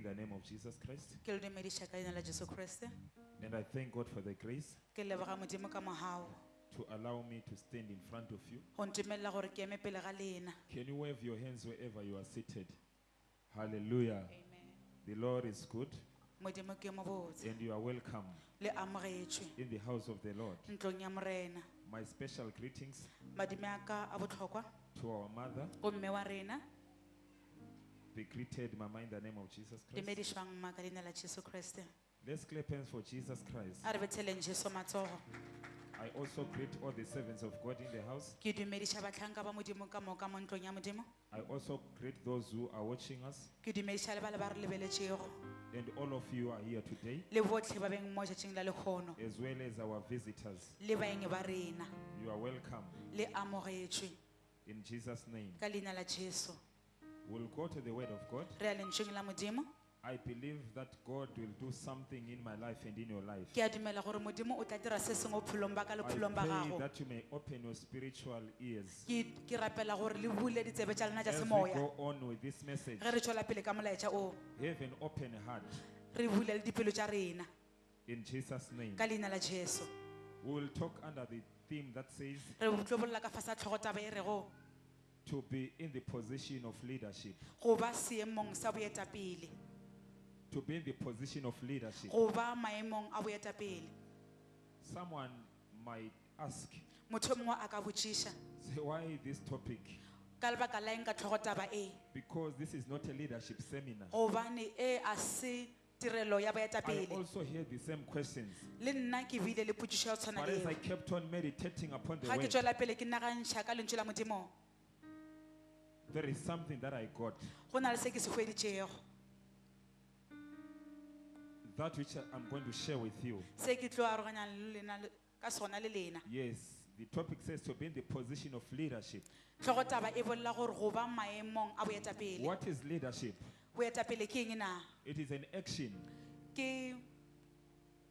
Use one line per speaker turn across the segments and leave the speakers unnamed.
you in the name of Jesus Christ.
Ke le dumedisha ka leina la Jesu Kriste.
And I thank God for the grace
Ke leboga Modimo ka mohau
to allow me to stand in front of you.
go ntumella gore ke eme pele ga lena.
Can you wave your hands wherever you are seated? Hallelujah.
Amen.
The Lord is good
Modimo ke mo botse
and you are welcome
le amogetswe
in the house of the Lord.
ntlong ya morena.
My special greetings
Madimo a ka a botlhokwa
to our mother.
go mme wa rena.
Be greeted, Mama, in the name of Jesus Christ.
Dumedishwang mma ka leina la Jesu Kriste.
Let's clap hands for Jesus Christ.
A re betheleng Jesu matsogo.
I also greet all the servants of God in the house.
Ke dumedisha batlhanka ba Modimo ka moka mo ntlong ya Modimo.
I also greet those who are watching us.
Ke dumedisha le ba le ba re lebeletšego
And all of you are here today,
le botlhe ba beng mo tšatšing la lekgono
as well as our visitors.
le baeng ba rena
You are welcome
le amogetswe
in Jesus' name.
ka leina la Jesu.
We'll go to the Word of God.
Re a lentsweng la Modimo.
I believe that God will do something in my life and in your life.
Ke a dumela gore Modimo o tla dira se sengwe bophelong ba ka le
I
bophelong ba
pray
gago.
that you may open your spiritual ears
Ke rapela gore le bule ditsebe tša lena tša
as we
semoya
go on with this message.
ge re tšwela pele ka molaetša o.
Have an open heart
Re bule le dipelo tša rena
in Jesus' name.
ka leina la Jesu.
We will talk under the theme that says
Re tlo bolela ka fasa tlhogo taba e rego
to be in the position of leadership.
go ba seemong sa boetapele,
To be in the position of leadership.
go ba maemong a boetapele.
Someone might ask,
Motho o mongwe a ka botšiša
say, why this topic?
ka lebaka la eng ka tlhogo taba e,
Because this is not a leadership seminar.
gobane e a se tirelo ya
I
boetapele.
also hear the same questions.
Le nna ke bile le potšišo ya tshwana
But
le
as I
eo.
kept on meditating upon the
Ga ke
word,
tšwela pele ke nagantšha ka lentswe la Modimo,
there is something that I got,
go na le se ke se hweditšego
that which I'm going to share with you.
se ke tlo aroganyang le lena ka sona le lena.
Yes, the topic says to be in the position of leadership.
Tlhogo taba e bolela gore go ba maemong a boetapele.
What is leadership?
Boetapele ke eng na?
It is an action
Ke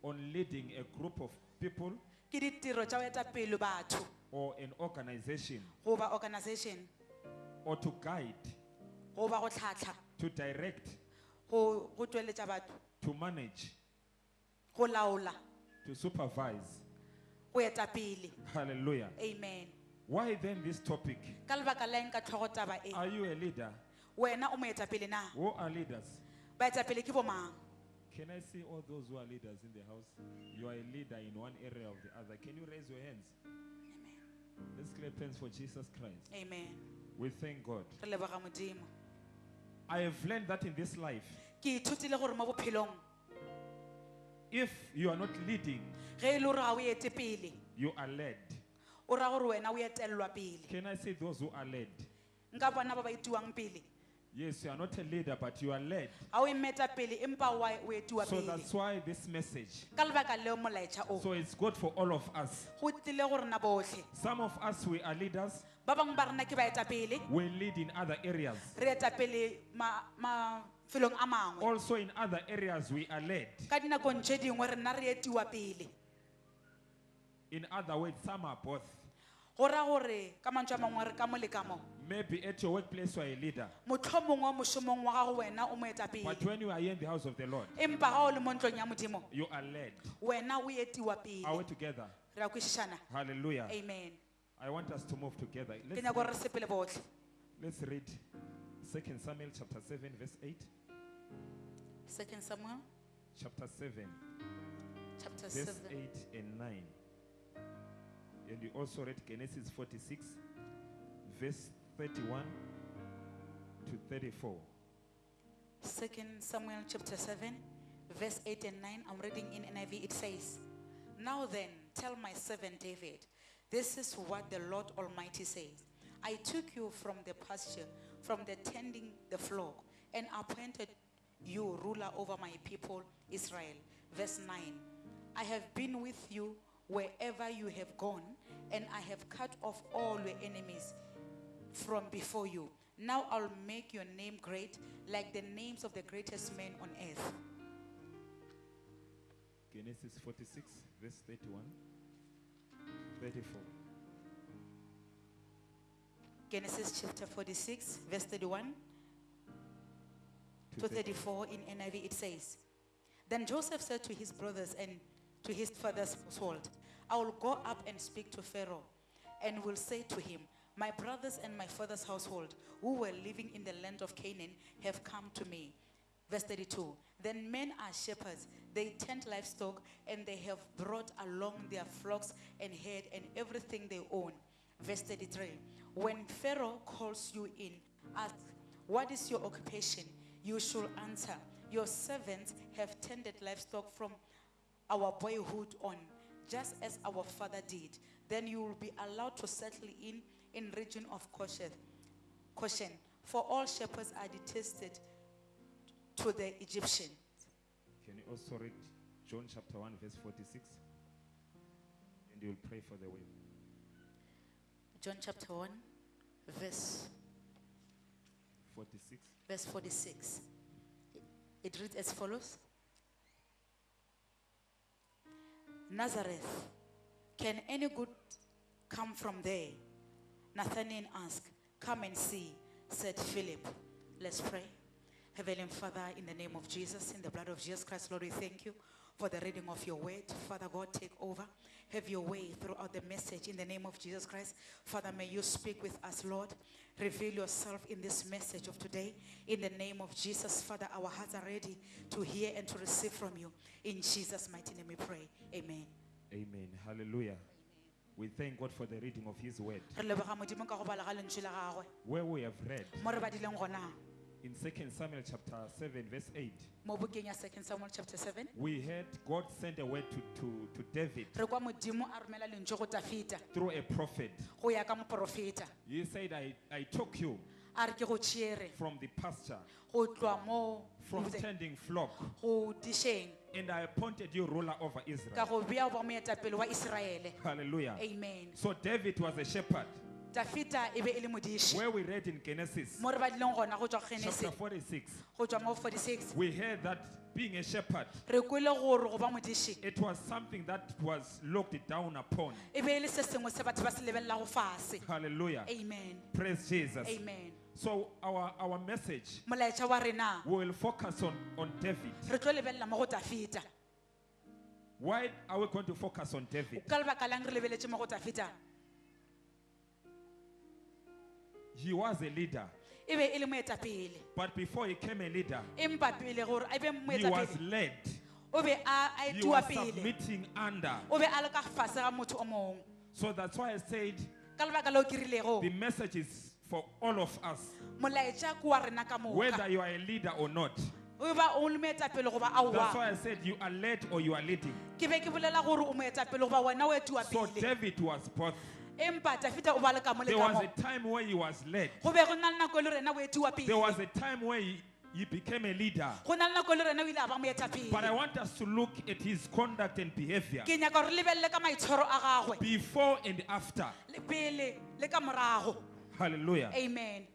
on leading a group of people
ke ditiro tša boetapele batho
or an organization,
go ba organization,
or to guide,
go ba go tlhatlha,
to direct,
go tšweletša batho,
to manage,
go laola,
to supervise.
go etapele.
Hallelujah.
Amen.
Why then this topic?
Ka lebaka la eng ka tlhogo taba e?
Are you a leader?
Wena o moetapele na?
Who are leaders?
Baetapele ke bo mang?
Can I see all those who are leaders in the house? You are a leader in one area or the other. Can you raise your hands? Let's clap hands for Jesus Christ.
Amen.
We thank God.
Re leboga Modimo.
I have learned that in this life,
Ke ithutile gore mo bophelong
if you are not leading,
ge e le gore ga o ete pele,
you are led.
o ra gore wena o etelelwa pele.
Can I say those who are led?
Nka bona ba ba etiwang pele.
Yes, you are not a leader, but you are led.
Ga o emeta pele empa o etiwa
So
pele.
that's why this message.
Ka lebaka leo molaetša o
So it's good for all of us.
go tlile gore na botlhe
Some of us, we are leaders.
ba bangwe ba rena ke baetapele,
We lead in other areas.
re etapele mafelong a mangwe.
Also in other areas, we are led.
Ka dinakong tše dingwe re nna re etiwa pele.
In other words, some are both.
Go ra gore ka mantswe a mangwe re ka mo le ka mo.
Maybe at your workplace, you are a leader.
Mohlomongwe mošomong wa gago wena o
But
moetapele.
when you are here in the house of the Lord,
Empa ga o le mo ntlong ya Modimo,
you are led.
wena o etiwa
Are we
pele.
together?
Re a kwešišana.
Hallelujah.
Amen.
I want us to move together.
Ke nyaka gore re sepele botlhe.
Let's read 2 Samuel chapter 7, verse 8.
2 Samuel
Chapter 7,
chapter
verse
7.
8 and 9. And you also read Genesis 46, verse 31 to 34.
2 Samuel chapter 7, verse 8 and 9. I'm reading in NIV. It says, "Now then, tell my servant David, this is what the Lord Almighty says. I took you from the pasture, from the tending the flock, and appointed you ruler over my people Israel." Verse 9. "I have been with you wherever you have gone, and I have cut off all your enemies from before you. Now I'll make your name great, like the names of the greatest men on earth."
Genesis 46, verse 31, 34.
Genesis chapter 46, verse 31 to 34 in NIV, it says, Then Joseph said to his brothers and to his father's household, I will go up and speak to Pharaoh and will say to him, My brothers and my father's household who were living in the land of Canaan have come to me. Verse 32, Then men are shepherds, they tend livestock, and they have brought along their flocks and herd and everything they own. Verse 33, When Pharaoh calls you in, ask, What is your occupation? You should answer, Your servants have tended livestock from our boyhood on, just as our father did. Then you will be allowed to settle in region of Goshen, for all shepherds are detested to the Egyptians.
Can you also read John chapter 1 verse 46? And you will pray for the way.
John chapter 1, verse
46.
verse 46. It reads as follows. Nazareth, can any good come from there? Nathanael asked. Come and see, said Philip. Let's pray. Heavenly Father, in the name of Jesus, in the blood of Jesus Christ, Lord, we thank you for the reading of your word. Father God, take over. Have your way throughout the message in the name of Jesus Christ. Father, may you speak with us, Lord. Reveal yourself in this message of today. In the name of Jesus, Father, our hearts are ready to hear and to receive from you. In Jesus' mighty name we pray. Amen.
Amen. Hallelujah. We thank God for the reading of his word. Where we have read in 2 Samuel chapter 7 verse 8,
Mo bukeng ya 2 Samuel chapter 7,
we heard God sent a word to David
re kwa Modimo a romela lentswe go Dafita
through a prophet.
go ya ka moprofeta.
He said, I took you
A re ke go tšere
from the pasture,
go tloa mo
from tending flock,
go dišeng
and I appointed you ruler over
ka
Israel.
go bea go ba moetapele wa Iseraele.
Hallelujah.
Amen.
So David was a shepherd.
Dafita e be e le modiši.
Where we read in Genesis
Mo re badileng gona go tswa
chapter
Genesis
46,
go tswa mo 46,
we heard that being a shepherd,
re kwele gore go ba modiši
it was something that was looked down upon.
e be e le se sengwe se batho ba se lebelela go fase.
Hallelujah.
Amen.
Praise Jesus.
Amen.
So our message,
Molaetša wa rena
we will focus on David.
re tlo lebelela mo go Dafita.
Why are we going to focus on David?
Ka lebaka lang re lebeletše mo go Dafita.
He was a leader,
E be e le moetapele.
but before he became a leader,
Empa pele gore a be
he was
moetapele
led.
o be a
He
etiwa
was
pele
submitting under.
o be a le ka fase ga motho o mongwe.
So that's why I said
Ka lebaka leo ke rilego
the message is for all of us,
molaetša ke wa rena ka
whether
moka
you are a leader or not.
o ba o le moetapele goba
That's why
aowa.
I said you are led or you are leading.
Ke be ke bolela gore o moetapele goba wena o etiwa
So
pele.
David was both.
Empa Dafita o ba le ka mo le
There
ka
was
mo.
a time where he was led.
Go be go na le nako e le rena o etiwa
There
pele.
was a time where he became a leader.
Go na le nako e le rena o ile a ba
But I
moetapele.
want us to look at his conduct and behavior
Ke nyaka gore lebelele ka maitshwaro a gagwe
before and after.
le pele le ka morago.
Hallelujah.
Amen.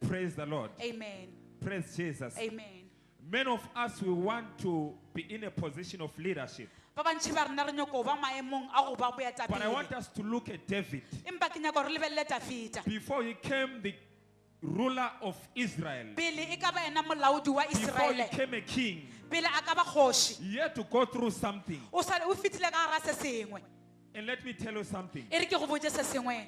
Praise the Lord.
Amen.
Praise Jesus.
Amen.
Many of us, we want to be in a position of leadership.
Ba bantši ba rena re nyaka go ba maemong a go ba
But I want
boetapele.
us to look at David.
Empa ke nyaka gore lebelele Dafita.
Before he became the ruler of Israel,
Pele e ka ba ena molaodi wa
before he
Iseraele.
became a king,
Pele a ka ba kgoši.
he had to go through something.
O fitile ka gara se sengwe.
And let me tell you something.
E re ke go botse se sengwe.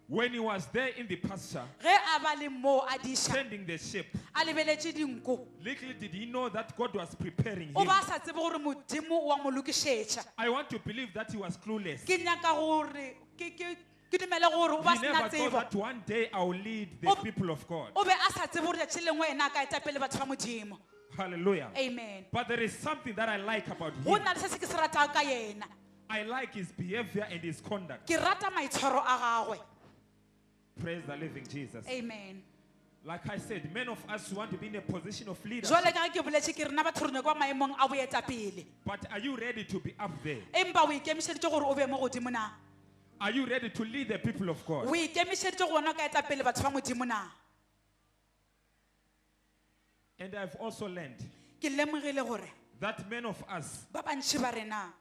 When he was there in the pasture,
Ge a ba le mo a diša
tending the sheep,
a lebeletše dinku.
little did he know that God was preparing
O
him.
ba sa tsebe gore Modimo wa mo lokišetša.
I want to believe that he was clueless.
Ke nyaka gore ke dumele gore o ba
He
se na
never thought
tsebo.
that one day I will lead the
Oh.
people of God.
O be a sa tsebe gore tšatši lengwe ena a ka etapele batho ba Modimo.
Hallelujah.
Amen.
But there is something that I like about
Go
him.
na le se se ke se ratang ka yena.
I like his behavior and his conduct.
Ke rata maitshwaro a gagwe.
Praise the living Jesus.
Amen.
Like I said, many of us want to be in a position of leadership.
Jwale ka ge ke boletše ke rena batho re nyaka ba maemong a boetapele.
But are you ready to be up there?
Empa o ikemišeditše gore o be mo godimo na?
Are you ready to lead the people of God?
O ikemišeditše go bona ka etapele batho ba Modimo na?
And I've also learned
Ke lemogile gore
that many of us,
ba bantši ba rena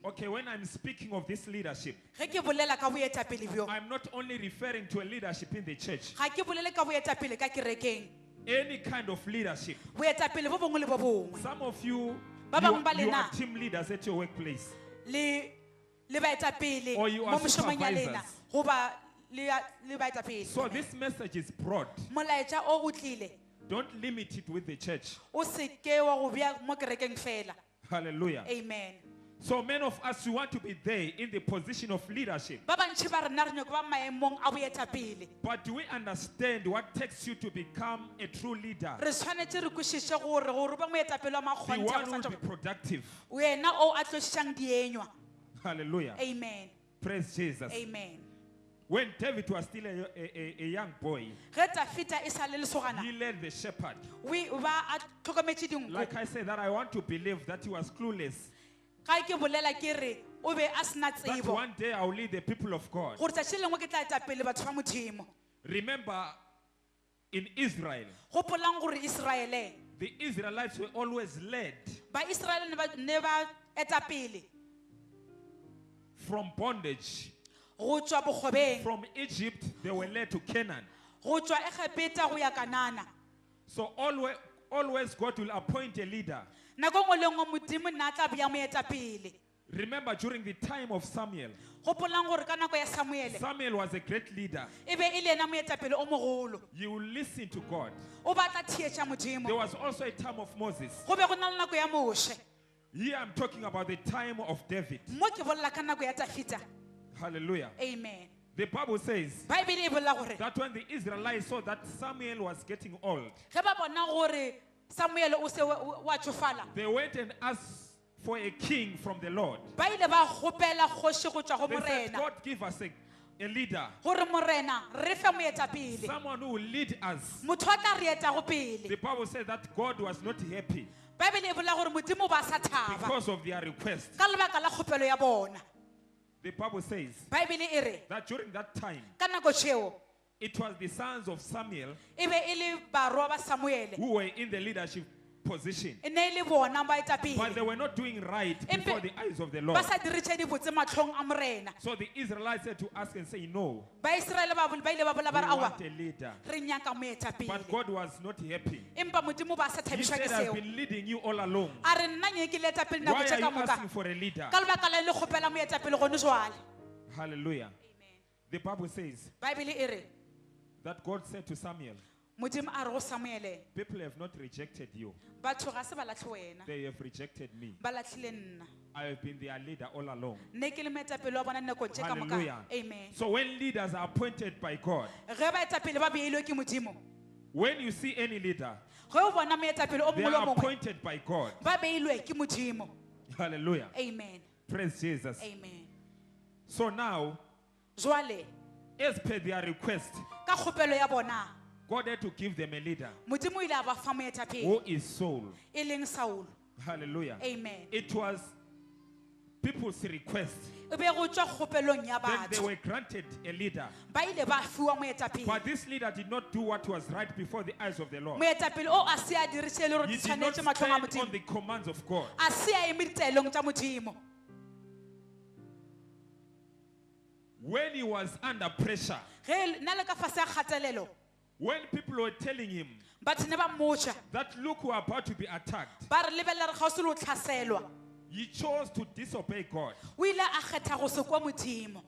okay, when I'm speaking of this leadership,
ge ke bolela ka boetapele bjo
I'm not only referring to a leadership in the church,
ga ke bolele ka boetapele ka kerekeng
any kind of leadership.
boetapele bo bongwe le bo bongwe.
Some of you,
Ba bangwe ba
you are
lena.
team leaders at your workplace.
le baetapele
Or you are
mo moshomong ya lena
supervisors.
goba le baetapele.
So this message is broad.
molaetša o tlile
Don't limit it with the church.
o se ke wa go bea mo kerekeng fela.
Hallelujah.
Amen.
So many of us, we want to be there in the position of leadership.
ba bantši ba rena re nyako ba maemong a boetapele.
But do we understand what takes you to become a true leader?
re tshwanetse re kwešiše gore ba moetapele wa
The one who will
makgontha
be productive.
wena o a tlošišang dienywa.
Hallelujah.
Amen.
Praise Jesus.
Amen.
When David was still a young boy,
ge tafita e sa le lesogana
he led the shepherd.
ba a tlhokometše dinko.
Like I said, that I want to believe that he was clueless.
ga ke bolela ke re o be a sena
That
tsebo
one day I will lead the people of God.
gore tšatši lengwe ke tla etapele batho ba modimo.
Remember, in Israel,
gopolang gore Iseraele
the Israelites were always led
ba Iseraele ne ba etapele
from bondage.
go tšwa bogobeng
From Egypt, they were led to Canaan.
go tšwa Egepeta go ya Kanana.
So always God will appoint a leader.
nako ngwe le ngwe modimo nna a tla bea moetapele.
Remember, during the time of Samuel,
gopolang gore ka nako ya Samuele
Samuel was a great leader.
e be e le ena moetapele o mogolo
You will listen to God.
o batla thietša modimo.
There was also a time of Moses.
go be go na le nako ya Moshe.
Here I'm talking about the time of David.
mo ke bolela ka nako ya Tafita.
Hallelujah.
Amen.
The Bible says
baebele e bolela gore
that when the Israelites saw that Samuel was getting old,
ge ba bona gore Samuele o se wa tšofala
they went and asked for a king from the Lord.
ba ile ba gopela kgoši go tšwa go
They said,
morena
God, give us a leader,
gore morena re fe moetapele
someone who will lead us.
motho a tla re etago
The
pele.
Bible says that God was not happy
baebele e bolela gore modimo ba sa thaba
because of their request.
ka lebaka la kgopelo ya bona.
The Bible says
baebele e re
that during that time,
ka nako tšeo
it was the sons of Samuel
e be e le barwa ba Samuele
who were in the leadership position,
e ne e le bona
but they
baetapele
were not doing right
Empe-
before the eyes of the
ba
Lord.
sa diritše dibotse matlhong a morena.
So the Israelites had to ask and say, no,
baiseraele ba ile ba bola
we
ba re awa
want a leader.
re nyaka
But
moetapele
God was not happy.
empa modimo ba sa
He
thabišwa
said,
ke
I've
seo.
been leading you all along.
a re nna nye ke le etapele nako
Why
tše
are
ka
you
moka
asking for a leader?
ka lebaka la le kgopela moetapele gone jwale.
Hallelujah. The Bible says
baebele e re
that God said to Samuel,
modimo a re go Samuele
people have not rejected you.
batho ga se ba latlhe wena
They have rejected me.
ba latlhile nna
I have been their leader all along.
nne ke le moetapele wa bona nakong tše ka moka.
Hallelujah.
Amen.
So when leaders are appointed by God,
ge baetapele ba beilwe ke modimo
when you see any leader,
ge o bona moetapele o
they
mongwe le o
are
mongwe
appointed by God.
ba beilwe ke modimo.
Hallelujah.
Amen.
Praise Jesus.
Amen.
So now,
jwale
as per their request,
ka kgopelo ya bona
God had to give them a leader
modimo o ile a ba fa moetapele
who is Saul.
e leng Saulo.
Hallelujah.
Amen.
It was people's request.
e be go tšwa kgopelong ya
Then they
batho
were granted a leader.
ba ile ba fiwa moetapele.
But this leader did not do what was right before the eyes of the Lord.
moetapele o a se a diriše le gore
He
di
did not
tshwanetše matlhong a
stand on
modimo
the commands of God.
a se a eme ditaelong tša modimo.
When he was under pressure,
ge na le ka fase ya kgatelelo
when people were telling him
batho ne ba mmotša
that look, we're about to be attacked,
ba re lebelela re ga o se le o tlhaselwa
he chose to disobey God.
o ile a kgetha go se kwa modimo.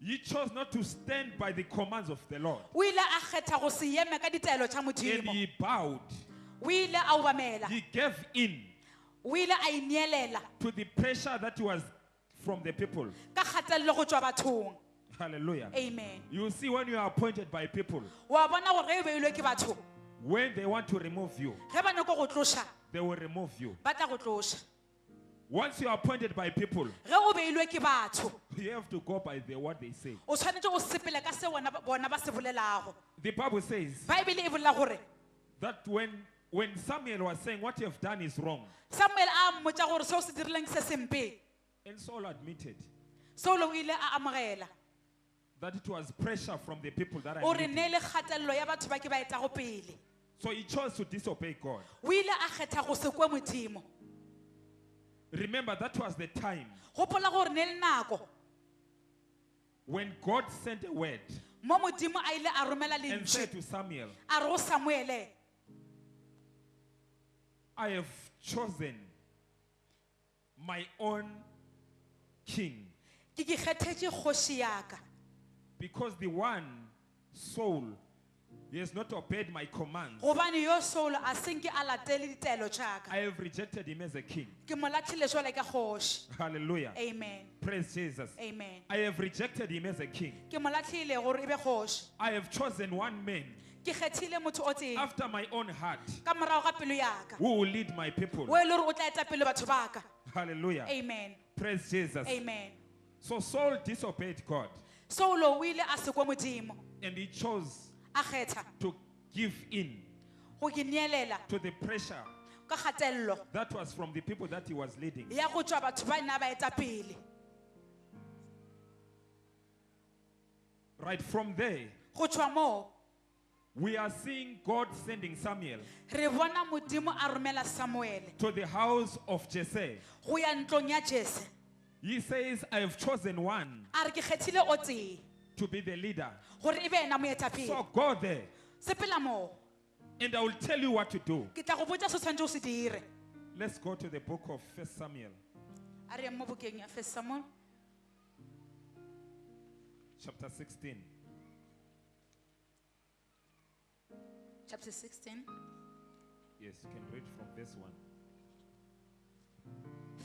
He chose not to stand by the commands of the Lord.
o ile a kgetha go se eme ka ditaelo tša
And
modimo.
he bowed.
o ile a obamela
He gave in
o ile a ineelela
to the pressure that was from the people.
ka kgatelelo go tšwa bathong.
Hallelujah.
Amen.
You see, when you are appointed by people,
wa bona gore ge e beilwe ke batho
when they want to remove you,
ge ba nyako go tloša
they will remove you.
ba tla go tloša.
Once you are appointed by people,
ge o beilwe ke batho
you have to go by what they say.
o tshwanetse o sepele ka se bona ba se bolelago.
The Bible says
baebele e bolela gore
that when Samuel was saying what you have done is wrong,
Samuel a mmotša gore seo se dirileng se sempe
and Saul admitted
Saulo o ile a amogela
that it was pressure from the people that
o
I
re
needed.
ne le kgatelelo ya batho ba ke ba etago pele.
So he chose to disobey God.
o ile a kgetha go se kwe modimo.
Remember, that was the time
gopola gore ne le nako
when God sent a word
mo modimo a ile a romela
and said
lentšu
to Samuel,
a re go Samuele
I have chosen my own king,
ke kgethetše kgoši ya ka
because the one, Saul, he has not obeyed my commands.
gobane yo Saul a senke a latele ditaelo tša ka
I have rejected him as a king.
ke mo latlhile jwale ka kgoši.
Hallelujah.
Amen.
Praise Jesus.
Amen.
I have rejected him as a king.
ke mo latlhile gore e be kgoši.
I have chosen one man
ke kgethile motho o teng
after my own heart
ka morago ga pelo ya ka
who will lead my people.
o e le gore o tla eta pele batho ba ka.
Hallelujah.
Amen.
Praise Jesus.
Amen.
So Saul disobeyed God
Saulo o ile a se kwa modimo
and he chose
a kgetha
to give in
go ke nielela
to the pressure
ka kgatelelo
that was from the people that he was leading.
ya go tswa batho ba nna ba eta pele.
Right from there,
Go tswa moo
we are seeing God sending Samuel
re bona modimo a romela Samuele
to the house of Jesse.
go ya ntlong ya Jese.
He says, I have chosen one
A re ke kgethile o tee
to be the leader.
gore e be ena moetapele.
So go there
Sepela moo
and I will tell you what to do.
ke tla go botsa se tshwanetse o se dire.
Let's go to the book of 1 Samuel,
A re mo bukeng ya 1 Samuel
chapter 16.
chapter 16.
Yes, you can read from verse 1.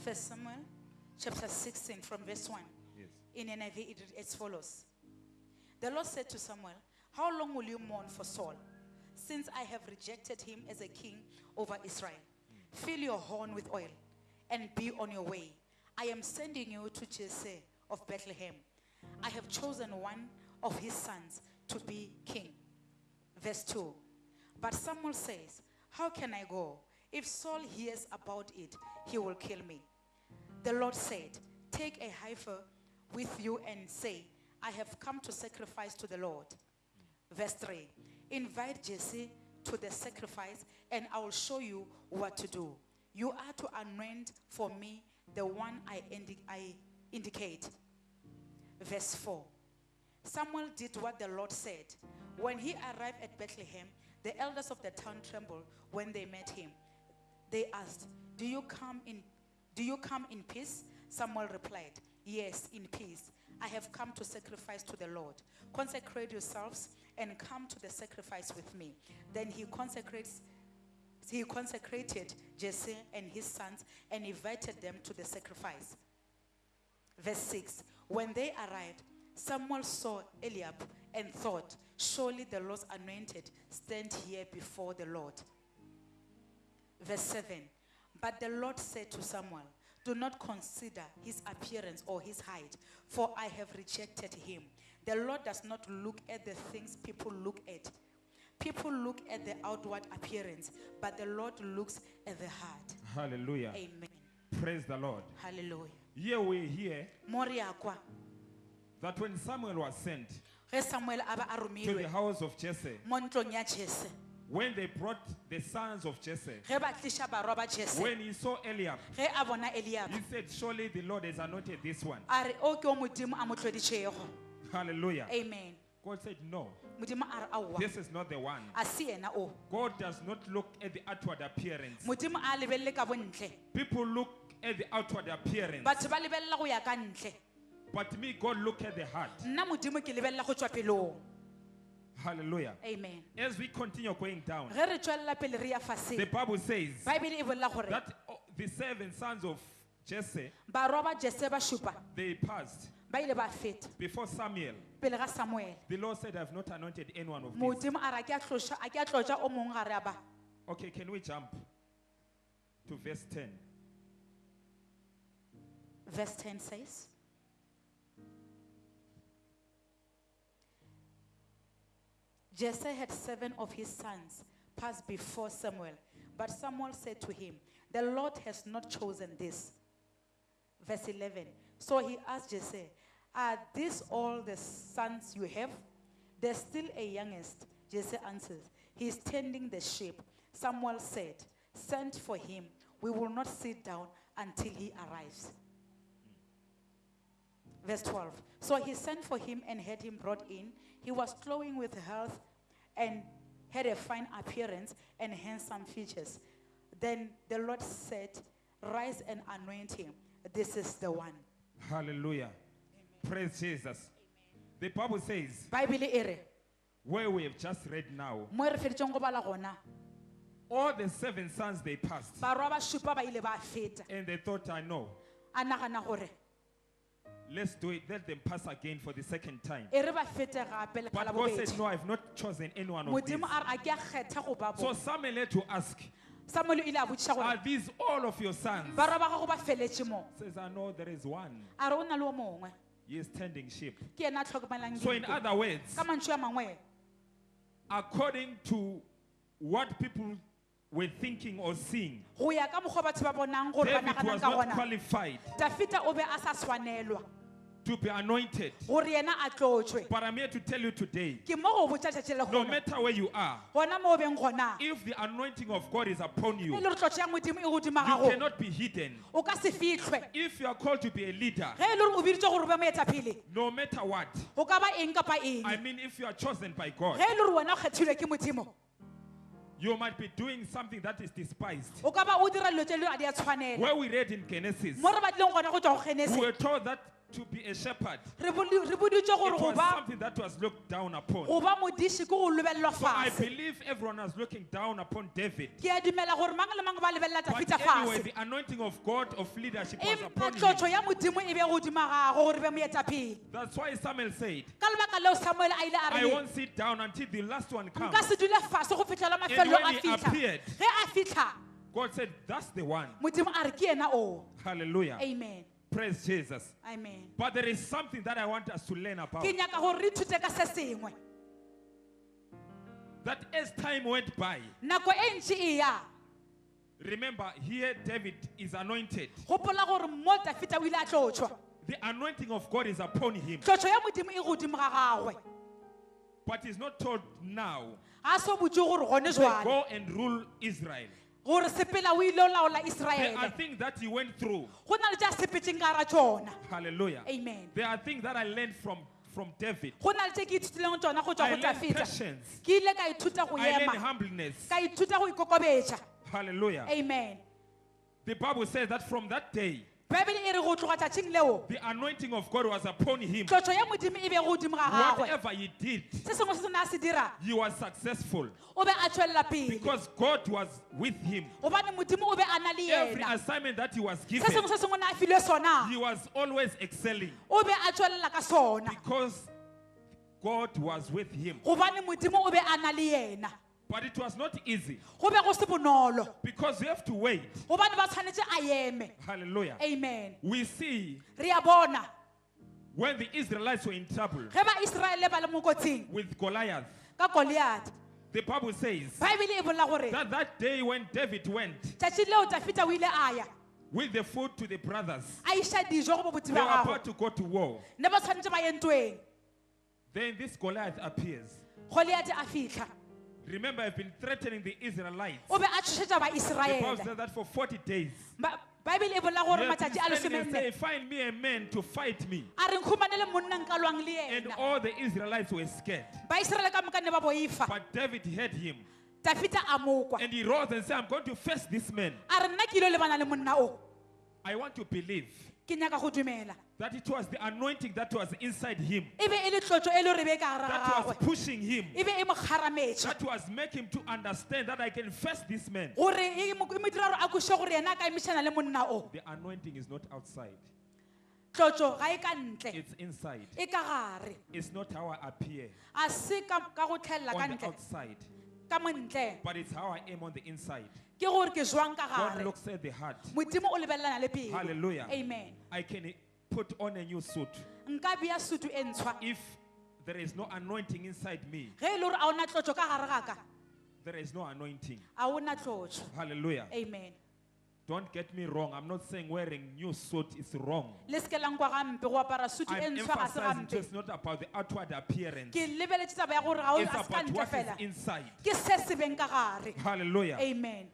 1 Samuel chapter 16 from verse 1.
Yes.
In NIV it reads as follows. The Lord said to Samuel, how long will you mourn for Saul, since I have rejected him as a king over Israel? Fill your horn with oil and be on your way. I am sending you to Jesse of Bethlehem. I have chosen one of his sons to be king. Verse 2. But Samuel says, how can I go? If Saul hears about it, he will kill me. The Lord said, take a heifer with you and say, I have come to sacrifice to the Lord. Verse 3. Invite Jesse to the sacrifice and I will show you what to do. You are to anoint for me the one I indicate. Verse 4. Samuel did what the Lord said. When he arrived at Bethlehem, the elders of the town trembled when they met him. They asked, do you come in peace? Samuel replied, yes, in peace. I have come to sacrifice to the Lord. Consecrate yourselves and come to the sacrifice with me. Then he consecrated Jesse and his sons and invited them to the sacrifice. Verse 6. When they arrived, Samuel saw Eliab and thought, surely the Lord's anointed stand here before the Lord. Verse 7. But the Lord said to Samuel, do not consider his appearance or his height, for I have rejected him. The Lord does not look at the things people look at. People look at the outward appearance, but the Lord looks at the heart.
Hallelujah.
Amen.
Praise the Lord.
Hallelujah.
Here we hear
Moria kwa
that when Samuel was sent
ge Samuel a ba a
to the
romilwe
house of Jesse,
mo ntlong ya Jese,
when they brought the sons of Jesse,
ge ba tliša barwa ba Jese,
when he saw Eliab,
ge a bona Eliab
he said, surely the Lord has anointed this one.
a re o ke o modimo a mo tlhoditšego.
Hallelujah.
Amen.
God said, no,
Modimo a re aowa
this is not the one.
a se ena o.
God does not look at the outward appearance.
Modimo a lebelele ka bontle,
People look at the outward appearance,
batho ba lebelela go ya ka ntle,
but me, God look at the heart.
nna modimo ke lebelela go tswa pelong.
Hallelujah.
Amen.
As we continue going down,
Ge re tswelela pele re ya
the
faseng,
Bible says
Bible e bolela gore
that the 7 sons of Jesse,
barwa ba Jese ba šupa
they passed
ba ile ba feta
before Samuel.
pele ga Samuel.
The Lord said, I have not anointed any one of these.
Modimo a re a ke a tlotša o mongwe gare a ba.
Okay, can we jump to verse 10?
Verse 10 says, Jesse had 7 of his sons pass before Samuel, but Samuel said to him, the Lord has not chosen this. Verse 11, so he asked Jesse, are these all the sons you have? There's still a youngest. Jesse answered, he is tending the sheep. Samuel said, send for him. We will not sit down until he arrives. Verse 12. So he sent for him and had him brought in. He was glowing with health and had a fine appearance and handsome features. Then the Lord said, rise and anoint him. This is the one.
Hallelujah. Praise Jesus. The Bible says,
Bible e re,
where we have just read now,
mo re feditšeng go bala gona,
all the 7 sons they passed,
barwa ba šupa ba ile ba feta.
and they thought, I know,
A nagana gore,
let's do it. Let them pass again for the second time.
e re ba fete gape le
But
kgala
God said,
bobedi.
no, I've not chosen any one of these.
Modimo a re, a ke a kgetha go ba
So
bona.
Samuel had to ask,
Samuel o ile a botšiša
are
gore,
these all of your sons?
barwa ba gago ba feletše mo.
Says, I know there is one.
A re o na le o mongwe,
He is tending sheep.
ke ena a tlhokomelang
So in
dinku.
other words,
Ka mantswe a mangwe,
according to what people were thinking or seeing,
go ya ka mokgwa batho ba bonang gore ba
David
naganang
was
ka
not
gona,
qualified
Dafita o be a sa tshwanelwa
to be anointed.
gore yena a tlotswe.
But I'm here to tell you today,
Ke mo go botša tšatši le
no
gona,
matter where you are,
gona mo o beng gona,
if the anointing of God is upon you,
e le gore tlotso ya modimo e godimo
you
gago,
cannot be hidden.
o ka se fitlhwe.
If you are called to be a leader,
Ge e le gore o biditšwe gore o be moetapele,
no matter what,
go ka ba eng kapa eng.
I mean, if you are chosen by God,
Ge e le gore wena o kgethilwe ke modimo,
you might be doing something that is despised.
o ka ba o dira dilo tše le a di a tshwanela.
Where we read in Genesis,
Mo re batlileng gona go tswa go
we
Genesis,
were told that to be a shepherd,
re boditšwe gore
it
go
was
ba
something that was looked down upon.
go ba modiši ke go lebelelwa
So I
fase.
believe everyone was looking down upon David.
Ke a dumela gore mang le mang ba lebelela
But
Dafita
anyway,
fase.
the anointing of God of leadership was
Empa
upon
tlotso
him.
ya modimo e be godimo gago gore be moetapele.
That's why Samuel said,
Ka lebaka leo Samuel a ile a
I
re,
won't sit down until the last one comes.
nka se dule fase go fitlhela
And
mafelong
when
a
he
fitlha.
appeared,
Ge a fitlha,
God said, that's the one.
modimo a re ke ena o.
Hallelujah.
Amen.
Praise Jesus.
Amen.
But there is something that I want us to learn about.
Ke nyaka gore re ithute ka se sengwe.
That as time went by,
Nako e ntši e ya,
remember here David is anointed.
gopola gore mo Dafita o ile a tlotšwa.
The anointing of God is upon him.
Tlotšo ya modimo e godimo ga gagwe.
But he's not told now,
A so botse gore gone
say,
jwale,
go and rule Israel.
gore sepela o ile o laola
There are
Israele.
things that he went through.
Go na le tša sepetseng ka gara tšona.
Hallelujah.
Amen.
There are things that I learned from David.
Go na le tše ke ithutileng tšona go tšwa
I
go
learned
Dafita.
patience.
Ke ile ka ithuta go
I learned
ema,
humbleness.
ka ithuta go ikokobetša.
Hallelujah.
Amen.
The Bible says that from that day,
Bibele e re go tloga tšatšing leo,
the anointing of God was upon him.
tlotšo ya modimo e be godimo ga gagwe.
Whatever he did,
Se sengwe se se ne a se dira,
he was successful
o be a tšwelela pele.
because God was with him.
Gobane modimo o be a na le
Every
yena.
assignment that he was
Se
given,
sengwe se sengwe ne a filwe sona,
he was always excelling
o be a tšwelela ka sona.
because God was with him.
Gobane modimo o be a na le yena.
But it was not easy
Go be go se bonolo,
because you have to wait.
gobane ba tshwanetse a eme.
Hallelujah.
Amen.
We see
Re a bona,
when the Israelites were in trouble
ge ba Israele ba le mo kotsing
with Goliath,
ka Goliath,
the Bible says
Bibele e bolela gore
that day when David went
tšatši leo Dafita o ile a ya,
with the food to the brothers,
a iša dijo go bobotse
they were
ba
about
gagwe,
to go to war.
ne ba tshwanetse ba ye ntweng.
Then this Goliath appears.
Goliath a fitlha,
Remember, I've been threatening the Israelites.
o be a tšhošetša ba
The Bible
Israele.
says that for 40 days.
Bibele e bolela
You
gore
have been
matšatši a
standing and say,
lesomenne
find me a man to fight me.
a re nkhumanele monna nka lwang le
And
yena.
all the Israelites were scared.
Ba Israele ka moka ne ba boifa.
But David heard him.
Dafita a mokwa,
And he rose and said, I'm going to face this man.
a re nna ke ilo lebana le monna o.
I want to believe
Ke nyaka go dumela,
that it was the anointing that was inside him,
e be e le tlotšo e le gore be ka gare
that
ga
was
gagwe,
pushing him,
e be e mo kgarametša
that was making him to understand that I can face this man.
gore e mo dira gore a kweše gore yena a ka emišana le monna o.
The anointing is not outside,
Tlotšo ga e ka ntle,
it's inside.
e ka gare.
It's not how I appear
A se ka go tlhelela ka
on the
ntle,
outside,
ka montle,
but it's how I am on the inside.
ke gore ke jwang ka
God
gare.
looks at the heart.
Modimo o lebelelana le pelo.
Hallelujah.
Amen.
I can put on a new suit.
Nka bea sutu e ntshwa,
If there is no anointing inside me,
ge e le gore a ona tlotšo ka gare ga ka,
there is no anointing.
a ona tlotšo.
Hallelujah.
Amen.
Don't get me wrong. I'm not saying wearing new suit is wrong.
Le se ke la nkwa gampe go apara sutu e
I'm
ntshwa ga se
emphasizing
gampe.
just not about the outward appearance.
Ke lebeletše taba ya gore ga o
It's
a se ka
about
ntle
what is
fela,
inside.
ke se se beng ka gare.
Hallelujah.
Amen.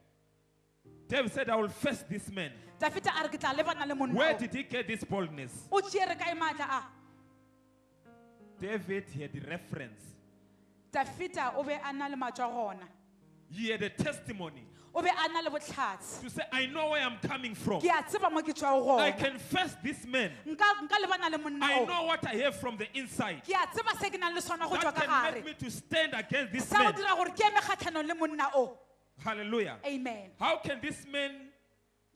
David said, I will face this man.
Dafita a re ke tla lebana le monna
Where
o.
did he get this boldness?
O tšere kae maatla a?
David had reference.
Dafita o be a na le matšwa gona,
He had a testimony
o be a na le botlhatsi
to say, I know where I'm coming from.
ke a tseba mo ke tswa
I
gona
can face this man.
nka lebana le monna
I
o
know what I have from the inside.
ke a tseba se ke nang le sona go tswa
That
ka
can make
gare
me to stand against this
sa go
man.
dira gore ke eme kgatlhanong le monna o
Hallelujah.
amen
How can this man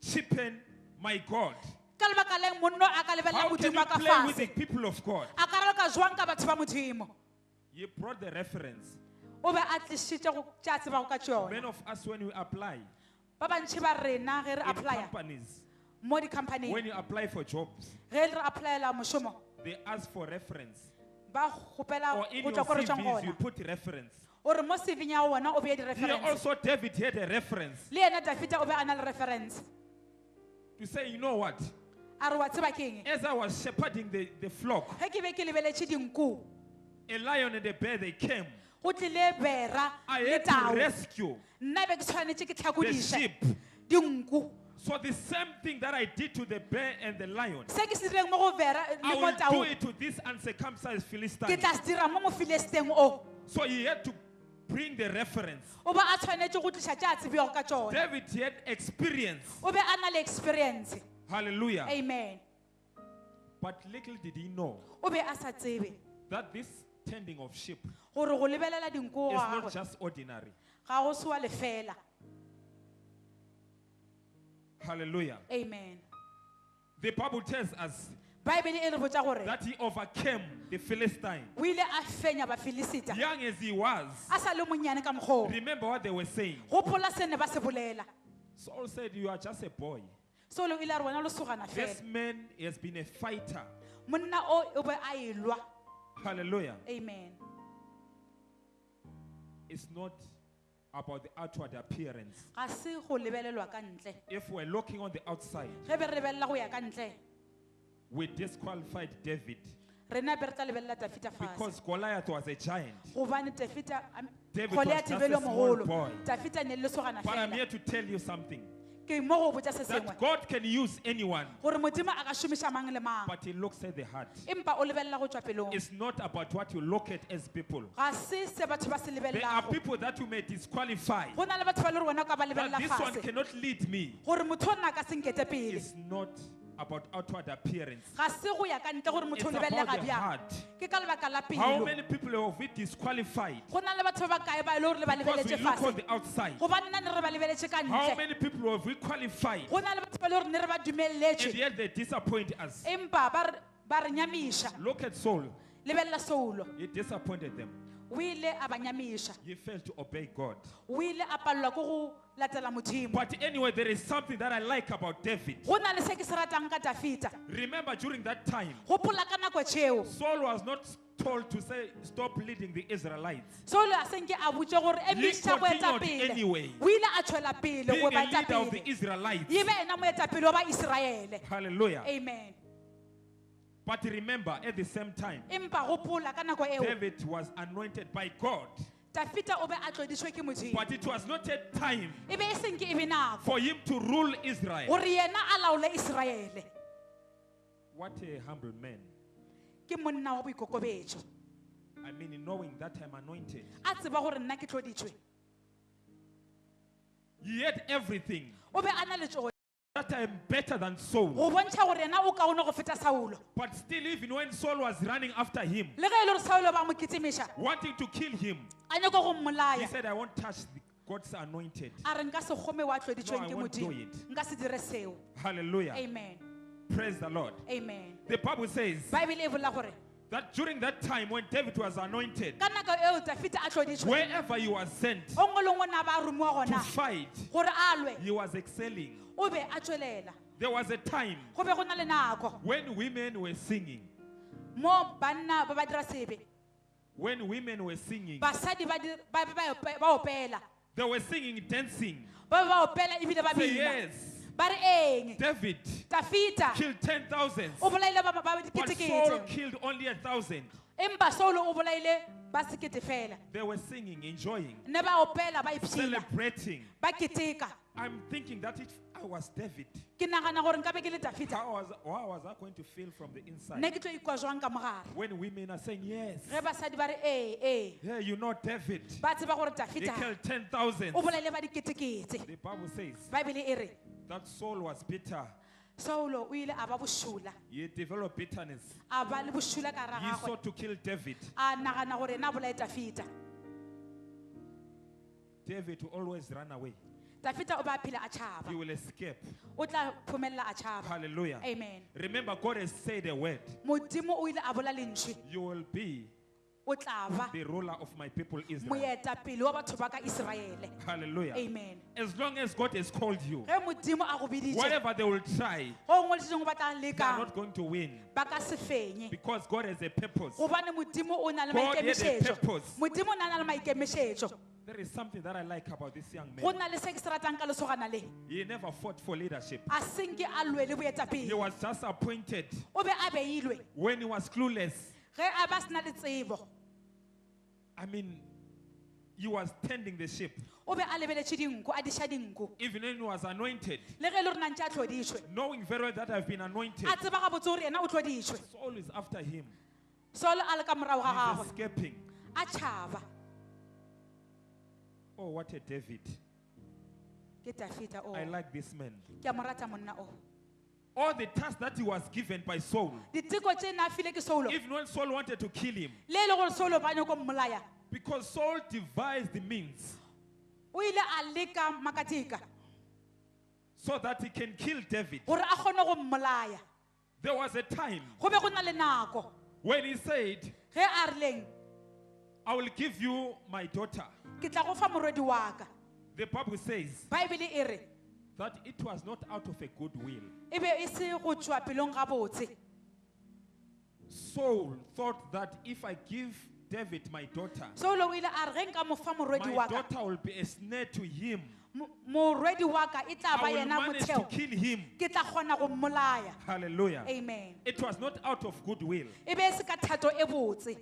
cheapen my God?
ka lebaka leng monno a ka lebelela
How can
modimo
you
a ka
play with the
fase
people of God?
a ka raloka jwang ka batho ba modimo
He brought the reference.
o be a tlisitse go tša tsebago ka
Many
tsona
of us, when we apply
ba bantši ba rena ge re
in
applya
companies,
mo di-company
when you apply for jobs,
ge re applyela mošomo
they ask for reference.
ba gopela
Or in
go
your
tswa ko re tswang
CVs, you
gona
put reference.
o re mo cvng ya ona o beye
Here
di-reference
also, David had a reference
le yena dafita o be a na le reference
to say, you know what?
a re wa tseba ke eng
As I was shepherding the flock,
ge ke be ke lebeletše dinku
a lion and a bear, they came.
go tlile bera
I
le
had to
tau
rescue
nna be ke tshwanetse ke
the
tlhakodiše
sheep.
dinku
So the same thing that I did to the bear and the lion,
se ke se direng mo go bera
I
le mo
will do
taung
it to this uncircumcised
ke
Philistine.
tla se dira mo mofilisteng o
So he had to bring the reference.
o ba a tshwanetse go tliša tša tsebeago ka tsona
David had experience.
o be a na le experience
Hallelujah.
amen
But little did he know
o be a sa tsebe
that this tending of sheep
gore go lebelela dinku
is
ga
not
gagwe
just ordinary.
ga go sewa lefela
Hallelujah.
amen
The Bible tells us
baebele e re botsa gore
that he overcame the Philistine.
o ile a fenya bafilisita
Young as he was,
a sa le monnyane ka mokgoo
remember what they were saying.
gopola se ne ba se bolela
Saul said, you are just a boy.
solo o ile a re wena o lesogana
This
fela
man has been a fighter.
monna o be a elwa
Hallelujah.
amen
It's not about the outward appearance.
ga se go lebelelwa ka ntle
If we're looking on the outside,
ge be re lebelela go ya ka ntle
we disqualified David
rena be re tla lebelela tafita fase
because Goliath was a giant.
gobane tafita
David was
goliath
just
be
a
le
small
mogolo
boy.
tafita ne le lesogana
But I'm
fela
here to tell you something.
ke mo go botsa se sengwe
That God can use anyone,
gore modimo a ka šomiša mang le mang
but he looks at the heart.
empa o lebelela go tswa pelong
It's not about what you look at as people.
ga se se batho ba se
There are
lebelelago
people that you may disqualify.
go na le batho ba le gore wena o ka ba
But
lebelela
this one
fase
cannot lead me.
gore motho o nna a ka senkete pele
It's not about outward appearance.
ga se go ya ka ntle gore
It's
motho o
about
lebelelega
the
bjang
heart.
ke ka lebaka la
How
pelo
many people have we disqualified
go na le batho ba kae ba e le gore le ba
because we
lebeletse
look on
fase
the outside?
gobane nna ne re ba lebeletse ka
How
ntle
many people have we qualified
go na le batho ba e le gore ne re ba
and
dumeletse
yet they disappoint us?
empa ba re nyamiša
Look at Saul.
lebelela soulo
He disappointed them.
o ile a ba nyamiša
He failed to obey God.
o ile a palelwa ke go latela modimo
But anyway, there is something that I like about David.
go na le se ke se ratang ka tafita
Remember, during that time,
gopola ka nako tšeo
Saul was not told to say, stop leading the Israelites.
solo a senke a botse gore emiša go etsa
continued
pele
anyway.
o ile a tšwela pele
Being
go
a
ba
leader of the
etapele
Israelites.
e be ena moetapele wa baiseraele
Hallelujah.
amen
But remember, at the same time,
empa gopola ka nako eo
David was anointed by God.
tafita o be a tlodiswe ke modimo
But it was not a time
e be e senke e be nako
for him to rule Israel.
gore yena a laole iseraele
What a humble man.
ke monna wa boikokobetso
I mean, knowing that I'm anointed.
a tseba gore nna ke tloditswe
He had everything.
o be a na le tsoe
That I am better than Saul.
go bontšha gore yena o kaone go feta saulo
But still, even when Saul was running after him,
le ge e le gore saulo ba mo kitsimiša
wanting to kill him,
a nyako go
he
mmolaya
said, I won't touch God's anointed.
a re nka se kgome wa tloditsweng
No, I
ke
won't do
modimo
it.
nka se dire seo
Hallelujah.
amen
Praise the Lord.
amen
The Bible says
baebele e bolela gore
that during that time when David was anointed,
ka nako eo tafita a tloditswe
wherever he was sent
o ngwe le ngwe na ba a romiwa
to
gona
fight,
gore a lwe
he was excelling.
o be a tswelela
There was a time
go be go na le nako
when women were singing.
mo banna ba ba dira sebe
When women were singing,
basadi ba opela
they were singing, dancing.
ba be ba opela ebile ba
Say
bina
yes.
ba re eng
David
tafita
killed 10,000,
o bolaile ba
but Saul
diketekete
killed only 1,000.
empa saulo o bolaile ba sekete fela
They were singing, enjoying,
ne ba opela ba ipshina
celebrating.
ba keteka
I'm thinking that I was David.
ke nagana gore nka be ke le Dafita
How was I going to feel from the inside?
nne ke tlo ikwa jwang ka mogare
When women are saying, yes,
ge basadi ba re ee
yeah, you know David.
ba tseba gore
He
Dafita
killed 10,000.
o bolaile ba diketekete
The Bible says
baebele e re
that Saul was bitter.
Saulo o ile a ba bošula
He developed bitterness.
a ba le bošula ka ra
He
gagwe
sought to kill David.
a nagana gore ena a bolae Dafita
David will always run away.
Dafita o ba phela a
He
tšhaba
will escape.
o tla phomelela a tšhaba
Hallelujah.
amen
Remember, God has said a word.
modimo o ile a bola lentswe
You will be
o tla ba
the ruler of my people Israel.
moetapele wa batho ba ka Iseraele
Hallelujah.
amen
As long as God has called you,
ge modimo a go biditše
whatever they will try,
go ngweditseng ba tla
they are
lekang
not going to win
ba ka se fenye
because God has a purpose.
gobane modimo o na le
God had a
maikemišetšo
purpose.
modimo o na le maikemišetšo
There is something that I like about this young
go
man.
na le se ke se ratang ka lesogana le
He never fought for leadership.
a senke a lwe le
He
boetapele
was just appointed
o be a beilwe
when he was clueless.
ge a ba sena le tsebo
I mean, he was tending the sheep.
o be a lebeletše dinku a diša dinku
Even when he was anointed,
le ge e le gore nantše a tlhoditšwe
knowing very well that I've been anointed,
a tseba gabotse gore yena o tlhoditšwe
Saul is after him.
solo a le ka morago ga
He's
gagwe
escaping.
a tšhaba
Oh, what a David.
ke Dafita o
I like this man.
ke a mo rata monna o
All the tasks that he was given by Saul,
diteko tše na file ke Saulo
even when Saul wanted to kill him,
le e le gore Saulo ba nyako mmolaya
because Saul devised the means
o ile a leka makatika
so that he can kill David.
gore a kgone go mmolaya
There was a time
go be go na le nako
when he said,
ge a rileng
I will give you my daughter.
ke tla go fa morwedi wa ka
The Bible says
baebele e re
that it was not out of a good will.
e be e se go tšwa pelong gabotse
Saul thought that if I give David my daughter,
Saulo o ile a re ge nka mo fa morwedi
my
wa ka
daughter will be a snare to him.
morwedi wa ka e tla ba
I will
yena
manage to
motheo
kill him.
ke tla kgona go mmolaya
Hallelujah.
amen
It was not out of good will.
e be e se ka thato e botse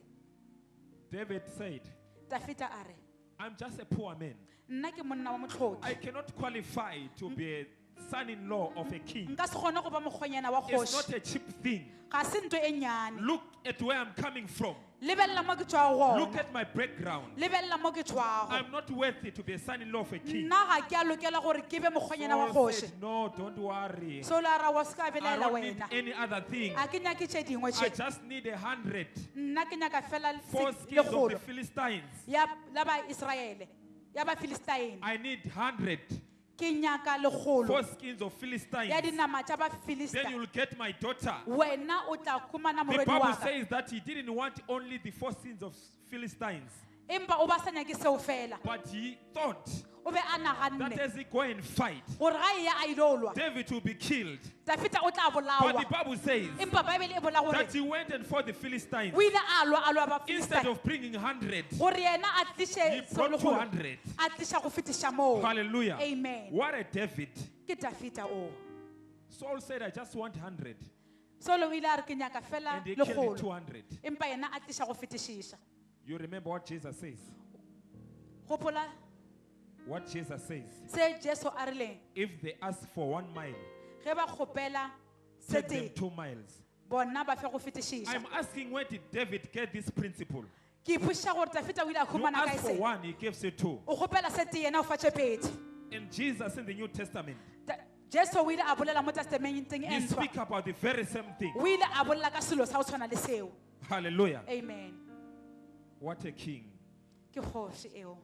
David said,
Dafita a re
I'm just a poor man.
nna ke monna wa motlhoki
I cannot qualify to be a son-in-law of a king.
nka se kgone go ba mokgonyana wa
It's
kgoši
not a cheap thing.
ga se nto e nnyane
Look at where I'm coming from.
lebelela mo ke tswago
Look
gona
at my background.
lebelela mo ke tswago
I'm not worthy to be a son-in-law of a king.
nna ga ke a lokela gore ke be mokgonyana wa
Saul
kgoši
said, no, don't worry.
Saulo a ra wa se ka
I
belaela
don't need
wena
any other thing.
a ke nyake tše dingwe
I
tše
just need 100
nna ke nyaka fela
four skins of the
legolo
Philistines.
ya baiseraele ya bafilistaene
I need 100
ke nyaka legolo
four skins of Philistines.
ya dinama tša
Then
bafilista
you'll get my daughter.
wena o tla khumana
The
morwedi
Bible
wa ka
says that he didn't want only the four skins of Philistines,
empa o ba sa nyake seo fela
but he thought
o be a
that
naganne
as he go and fight,
gore ga e ya a ile lwa
David will be killed.
Dafita o tla
But
bolawa
the Bible says
empa baebele e bola gore
that he went and fought the Philistines.
o ile a lwa
Instead
bafilista
of bringing 100,
gore yena a
he
tliše
brought
segolo
200.
a tliša go fetiša moo
Hallelujah.
amen
What a David.
ke Dafita o
Saul said, I just want 100.
Saulo o ile a re ke nyaka fela
And he killed
legolo
200.
empa yena a tliša go fetišiša
You remember what Jesus says?
gopola
What Jesus says.
se Jesu a rileng
If they ask for 1 mile,
ge ba kgopela se
take them
tee
2 miles.
bona ba fe go fetišiša
I'm asking, where did David get this principle?
ke ipošiša gore Dafita o ile a
You
khumana ka
ask for
ese
1, he gives you 2.
o kgopela se tee yena o fa tše pedi
And Jesus in the New Testament,
Jesu o ile a bolela mo testamenteng e
he
ntshwa
speak about the very same thing.
o ile a bolela ka selo sa go tshwana le seo
Hallelujah.
amen
What a king.
ke kgoši eo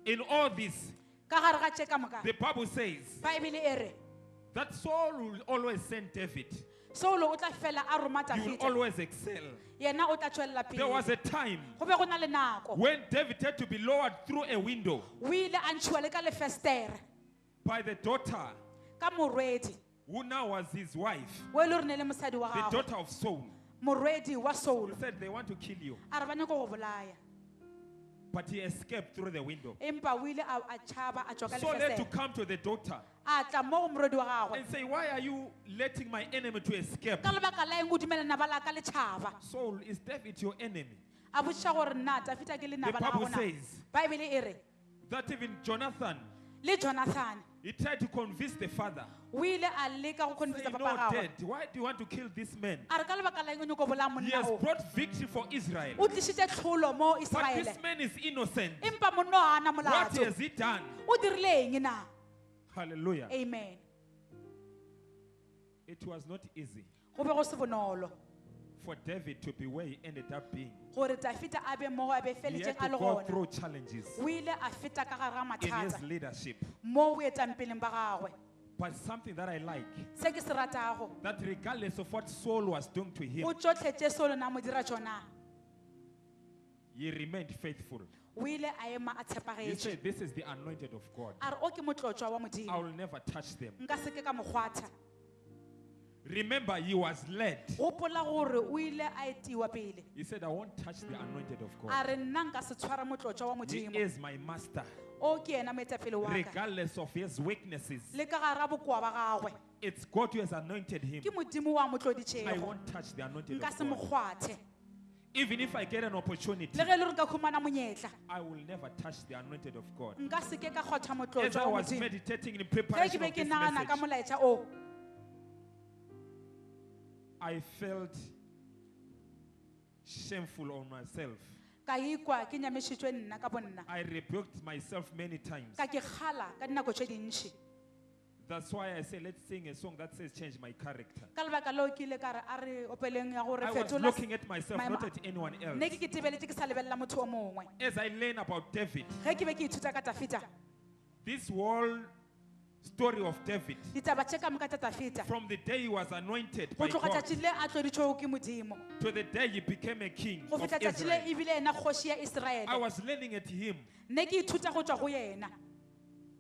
In all this,
ka gare ga tše ka moka
the Bible says
baebele e re
that Saul will always send David.
Saulo o tla fela a roma
You will
Dafita
always excel.
yena o tla tšwelela
There was
pele
a time
go be go na le nako
when David had to be lowered through a window
o ile a ntšhiwa le ka lefestere
by the daughter
ka morwedi
who now was his wife,
o e le gore ne le mosadi wa
the
gagwe
daughter of Saul.
morwedi wa
He
Saulo
said they want to kill you,
a re ba nyako go bolaya
but he escaped through the window.
empa o ile a tšhaba a tswa ka
Saul had to
lefestere
come to the daughter
a tla mo go morwedi wa gagwe
and say, why are you letting my enemy to escape?
ka lebaka la eng o dumelana ba la ka letšhaba
Saul, is David your enemy?
a botšiša gore nna Dafita ke
The
lenaba la
Bible
gago na
says
baebele e re
that even Jonathan,
le Jonathan
He tried to convince the father.
o ile a leka go
Say,
convince
no,
papa gagwe
Dad, why do you want to kill this man?
a re ka lebaka la eng o nyako bolaya
He
monna
has
o
brought victory for Israel.
o tlisitse tlholo mo
But
Israele
this man is innocent.
empa monna o ana
What
molato
has he done?
o dirile eng na
Hallelujah.
amen
It was not easy
go be go se bonolo
for David to be where he ended up being.
gore Dafita a be mo a be
He
feletšeng
had
a
to
le
go
gona
through challenges
o ile a feta ka gare ga
in his
mathata
leadership.
mo o etang peleng ba gagwe
But something that I like,
se ke se ratago
that regardless of what Saul was doing to him,
go tsotlhe tše solo na mo dira tsona
he remained faithful.
o ile a ema a
He
tshepagetše
said, this is the anointed of God.
a re o ke motlotswa wa
I
modimo
will never touch them.
nka seke ka mokgwatha
Remember, he was led.
gopola gore o ile a etiwa pele
He said, I won't touch the anointed of
a
God.
re nna nka se tshwara motlotswa wa
He
modimo
is my master.
o ke ena moetapele wa ka
Regardless of his weaknesses,
le ka gare bokoa ba gagwe
it's God who has anointed him.
ke modimo wa
I
motloditšego
won't touch the anointed
nka
of
se
God.
mokgwathe
Even if I get an opportunity,
le ge le re nka khumana monyetla
I will never touch the anointed of God.
nka seke ka kgotha
As
motlotswa
I
wa
was
modimo
meditating in
ge ke
preparation
be
of
ke
this
nagana ka
message,
molaetša o
I felt shameful on myself.
ka ikwa ke nyamešitšwe nna ka bonna
I rebuked myself many times.
ka ke kgala ka dinako tše dintšhi
That's why I say, let's sing a song that says, change my character.
ka lebaka leo ke ile ka re a re opeleng ya gore
I was
fetola
looking at myself,
my
not
ma-
at anyone else.
nne ke tebeletse ke sa lebelela motho o mongwe
As I learn about David,
ge ke be ke ithuta ka Dafita
this whole story of David,
ditaba tše ka moka tša Dafita
from the day he was anointed
go
by
tloga
God
tšatši le a tloditšwego ke modimo
to the day he became a king
go
of
fitlha tšatši le
Israel,
ebile ena kgoši ya
I
Israele
was learning at him.
nne ke ithuta go tšwa go yena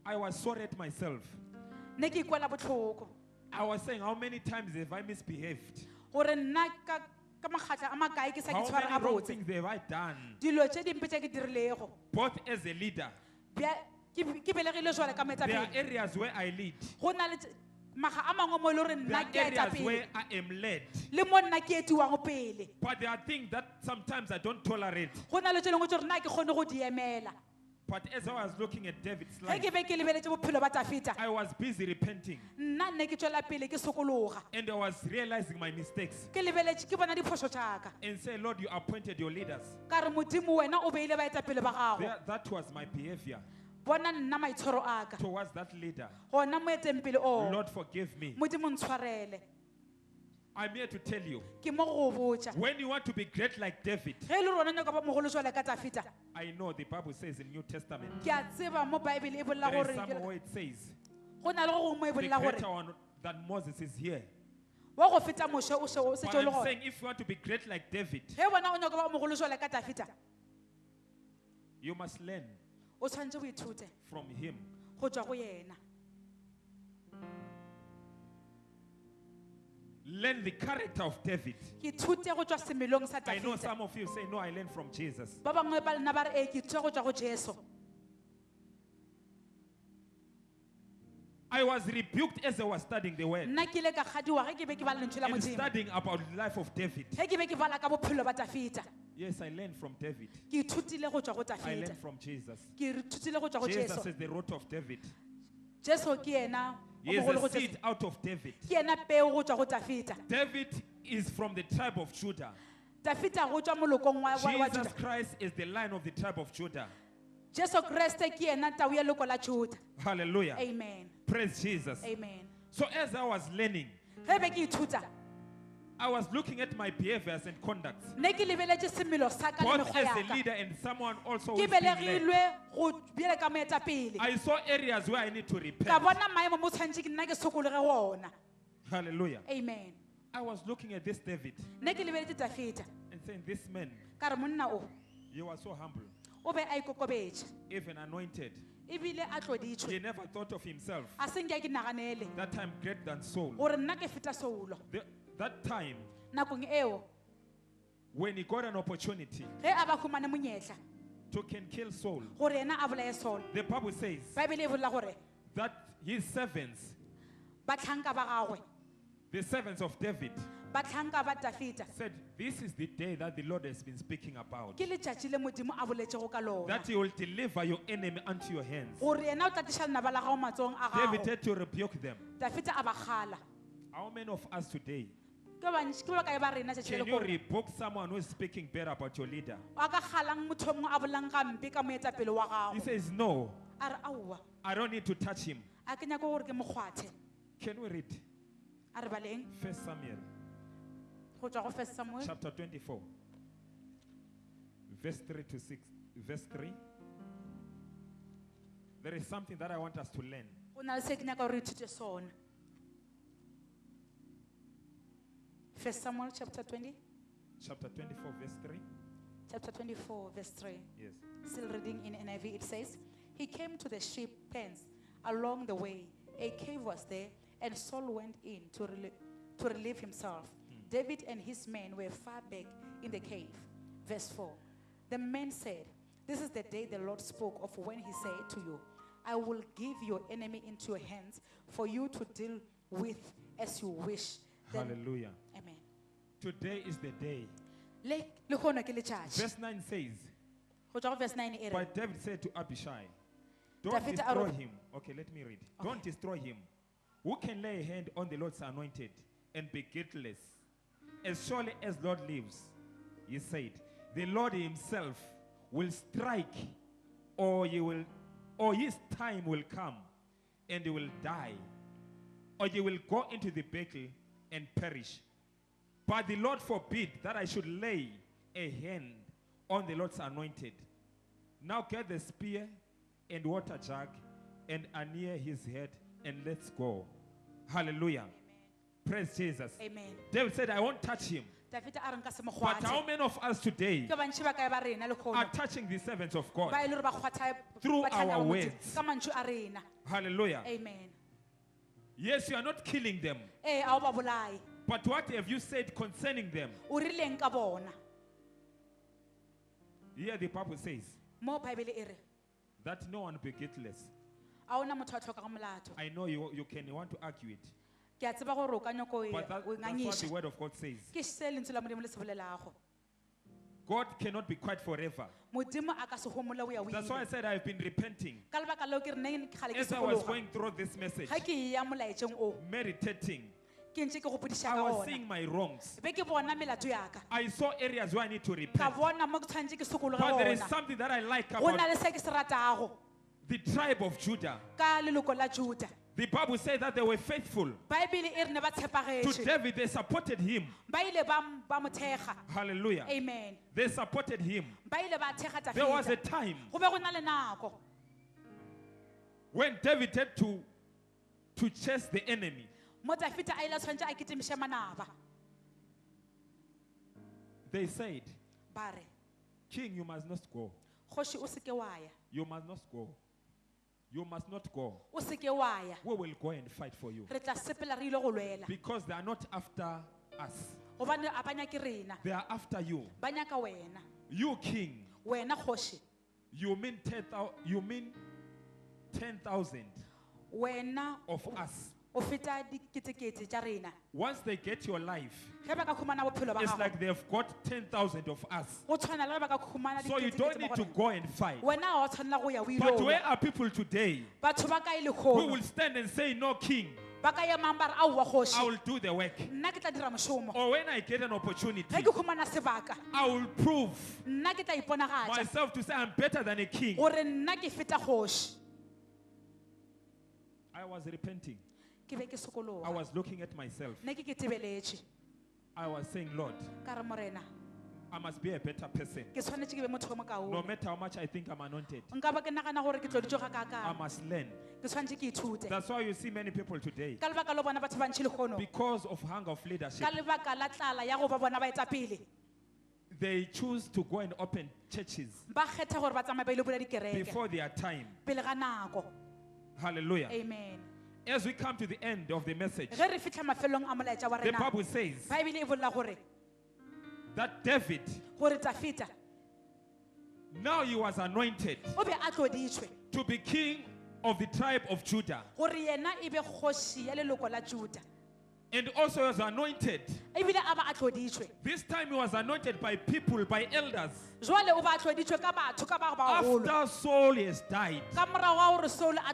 I was sorry at myself.
nne ke ikwela botlhoko
I was saying, how many times have I misbehaved?
gore nna ka makgatla a makae ke sa ke
How
tshwara
many wrong
gabotse
things have I done?
dilo tše dimpe tše ke dirilego
Both as a leader,
ke belegile jwale ka
there are
moetapele
areas where I lead.
go na le maga a mangwe mo e le gore
There
nna
are
ke a
areas
etapele
where I am led.
le mo nna ke etiwang pele
But there are things that sometimes I don't tolerate.
go na le tse lengwe tse gore nna ke kgone go di emela
But as I was looking at David's
ge
life,
ke be ke lebeletse bophelo ba Dafita
I was busy repenting
nna nne ke tswela pele ke sokologa
and I was realizing my mistakes
ke lebeletse ke bona diphoso tšaka
and say, Lord, you appointed your leaders.
ka re modimo wena o beile baetapele ba gago
That was my behavior
bona nna maitshwaro a ka
towards that leader.
gona moetempele o
Lord, forgive me.
modimo ntshwarele
I'm here to tell you,
ke mo go go botša
when you want to be great like David,
ge e le rona nyaka ba mogolo jwale ka Dafita
I know the Bible says in New Testament,
ke a tseba mo baebele e bolela
there is
gore
somewhere where it says,
go na le go gongwe mo e
the
bolela
greater
gore
one than Moses is here.
wa go feta moshe o
But
setse o le
I'm
gone
saying, if you want to be great like David,
ge bona o nyaka ba mogolo jwale ka Dafita
you must learn
o tshwanetse go ithute
from him.
go tswa go yena
Learn the character of David.
ke ithute go tswa semelong sa
I know
Dafita
some of you say, no, I learned from Jesus.
ba bangwe ba lena ba re ee ke ithute go tswa go Jesu
I was rebuked as I was studying the word
nna ke ile ka gadiwa ge ke be ke bala lentswe la
and
modimo
studying about the life of David.
ge ke be ke bala ka bophelo ba Dafita
Yes, I learned from David.
ke ithutile go tswa go
I
Dafita
learned from Jesus.
ke ithutile go tswa go
Jesus
Jesu
is the root of David.
Jesu ke yena o
He is
mogolo
the
go Jesu
seed out of David.
ke yena peo go tswa go Dafita
David is from the tribe of Judah.
Dafita go tswa molokong wa
Jesus
Juda
Christ is the line of the tribe of Judah.
Jesu Kriste ke yena tau ya loko la Juda
Hallelujah.
amen
Praise Jesus.
amen
So as I was learning,
ge be ke ithuta
I was looking at my behaviors and conducts,
nne ke lebeletse semelo sa ka le
both
mekgwa
as
ya
a
ka
leader and someone also who
ke
is being led.
belegilwe go bjele ka moetapele
I saw areas where I need to
ka
repent.
bona maemo mo tshwanetse ke nna ke sokologe gona
Hallelujah.
amen
I was looking at this David
nne ke lebeletse Dafita
and saying, this man,
ka re monna o
he was so humble,
o be a ikokobetše
even anointed.
ebile a tloditšwe
He never thought of himself
a seng ke a ke naganele
that time greater than Saul.
gore nna ke feta Saulo
That time
nakong eo
when he got an opportunity
ge a ba humane monyetla
to can kill Saul,
gore yena a bolaye Saul
the Bible says
baebele e bolela gore
that his servants,
batlhanka ba gagwe
the servants of David,
Batlhanka ba Dafita.
said, this is the day that the Lord has been speaking about.
Ke letšatši le Modimo a boletšego ka lona.
That he will deliver your enemy unto your hands.
Gore yena o tla tliša lenaba la gago matsogong a
David
gago.
had to rebuke them.
Dafita a ba kgala.
How many of us today,
Ke bakae ba rena tšatši
can
le
you
lekoro?
rebuke someone who is speaking bad about your leader?
Wa ka kgalang motho o mongwe a bolang gampe ka moetapele wa
He
gago.
says, no,
A re aowa,
I don't need to touch him.
a ke nyako gore ke mo kgwathe.
Can we read
A re baleng
1 Samuel
go tšwa go 1 Samuel
chapter 24, verse 3 to 6, verse 3? There is something that I want us to learn.
go na le se ke nyaka gore re ithute sona. 1 Samuel chapter 20,
Chapter 24, verse 3.
chapter 24, verse 3.
Yes.
Still reading in NIV, it says, he came to the sheep pens along the way. A cave was there, and Saul went in to relieve himself. David and his men were far back in the cave. Verse 4. The men said, this is the day the Lord spoke of when he said to you, I will give your enemy into your hands for you to deal with as you wish. Then,
Hallelujah.
amen.
Today is the day.
Le kgona ke letšatši.
Verse 9 says,
Go tšwa go verse 9 e re,
but David said to Abishai, don't
David
destroy
arose-
him. Okay, let me read. Don't destroy him. Who can lay a hand on the Lord's anointed and be guiltless? As surely as Lord lives, he said, the Lord himself will strike, or his time will come, and he will die, or he will go into the battle and perish. But the Lord forbid that I should lay a hand on the Lord's anointed. Now get the spear and water jug and near his head, and let's go. Hallelujah. Praise Jesus.
amen.
David said, I won't touch him.
David a re nka se mo
But how
kgwathe.
many of us today
Ke bantši ba kae ba rena le
are
kgono
touching the servants of God?
ba e le gore ba kgwatha
Through
batlhana
our
ba Modimo
words.
ka mantšu a rena.
Hallelujah.
Amen.
Yes, you are not killing them.
Ee, a o ba bolae.
But what have you said concerning them?
O rileng ka bona.
Here the Bible says
Mo Bible e re,
that no one be guiltless.
a ona motho a tlhokago molato.
I know you can want to argue it.
Ke a tseba gore o ka nyako
But
o
that's what the
ngangiša.
word of God says.
Ke se lentswe la Modimo le se bolelago.
God cannot be quiet forever.
Modimo a ka se homole o ya o
That's why I
ile.
said I've been repenting.
Ka lebaka leo ke re neng ke kgale ke
As I was
sekologa.
going through this message,
Ga ke ya molaetšeng o,
meditating,
ke ntse ke gopodiša
I
ka
was
ona.
seeing my wrongs.
Be ke bona melato ya ka.
I saw areas where I need to
Ka
repent.
bona mo ke tshwanetse ke sekologe
But there is
gona.
something that I like
Go
about
na le se ke se ratago
the tribe of Judah.
ka leloko la Juda.
The Bible says that they were faithful.
Baebele e re ne ba
To
tshepagetše.
David, they supported him.
Ba ile ba mo thekga.
Hallelujah.
Amen.
They supported him.
Ba ile ba thekga
There was a
Dafita.
time
Go be go na le nako
when David had to chase the enemy.
mo Dafita a ile a tshwanetse a ketemiše manaba.
They said,
Ba re,
King, you must not go.
kgoši o seke wa ya.
You must not go. You must not go.
O seke wa ya.
We will go and fight for you.
Re tla sepela re ile go lwela.
Because they are not after us.
Gobane a ba nyake rena.
They are after you.
Ba nyaka wena.
You, King,
Wena kgoši.
you mean 10,000
Wena
of us.
o feta diketekete tša rena.
Once they get your life,
Ge ba ka khumana bophelo ba
it's
gago.
like they've got 10,000 of us.
Go tshwana le ba ka khumana
So you don't
diketekete
need
mo
to
go
go and fight.
rena. Wena ha o tshwanela go ya o ile
But
o
where
lwa.
are people today
Batho ba kae
who
lekgono
will stand and say, no, King,
ba ka emang ba re aowa
I
kgoši
will do the work.
nna ke tla dira mošomo.
Or when I get an opportunity,
Ge ke khumana sebaka
I will prove
nna ke tla iponagatša
myself to say I'm better than a king.
gore nna ke feta kgoši.
I was repenting.
Ke be ke
I
sekologa.
was looking at myself.
Nne ke tebeletše
I was saying, Lord,
ka re morena
I must be a better person.
ke tshwanetse ke be motho o
No
mokaone.
matter how much I think I'm anointed,
Nka ba ke nagana gore ke tlo ditsoga ka
I
ka
must learn.
ke tshwanetse ke ithute.
That's why you see many people today,
Ka lebaka lo bona batho ba ntšhi lekgono
because of hunger of leadership,
ka lebaka la tlala ya go ba bona ba etsa pele
they choose to go and open churches
ba kgetha gore ba tsamaye ba ile bula dikereke
before their time.
pele ga nako.
Hallelujah.
Amen.
As we come to the end of the message,
Ge re fitlha mafelong a molaetša wa
the
rena
Bible says
baebele e bolela
that David,
gore Dafita
now he was anointed
o be a tloditšwe
to be king of the tribe of Judah.
gore yena e be kgoši ya leloko la Juda.
And also he was anointed.
ebile a ba a tloditšwe.
This time he was anointed by people, by elders.
Jwale o ba a tloditšwe ka batho ka ba bagolo.
After Saul has died,
Ka morago ga gore Saul a
then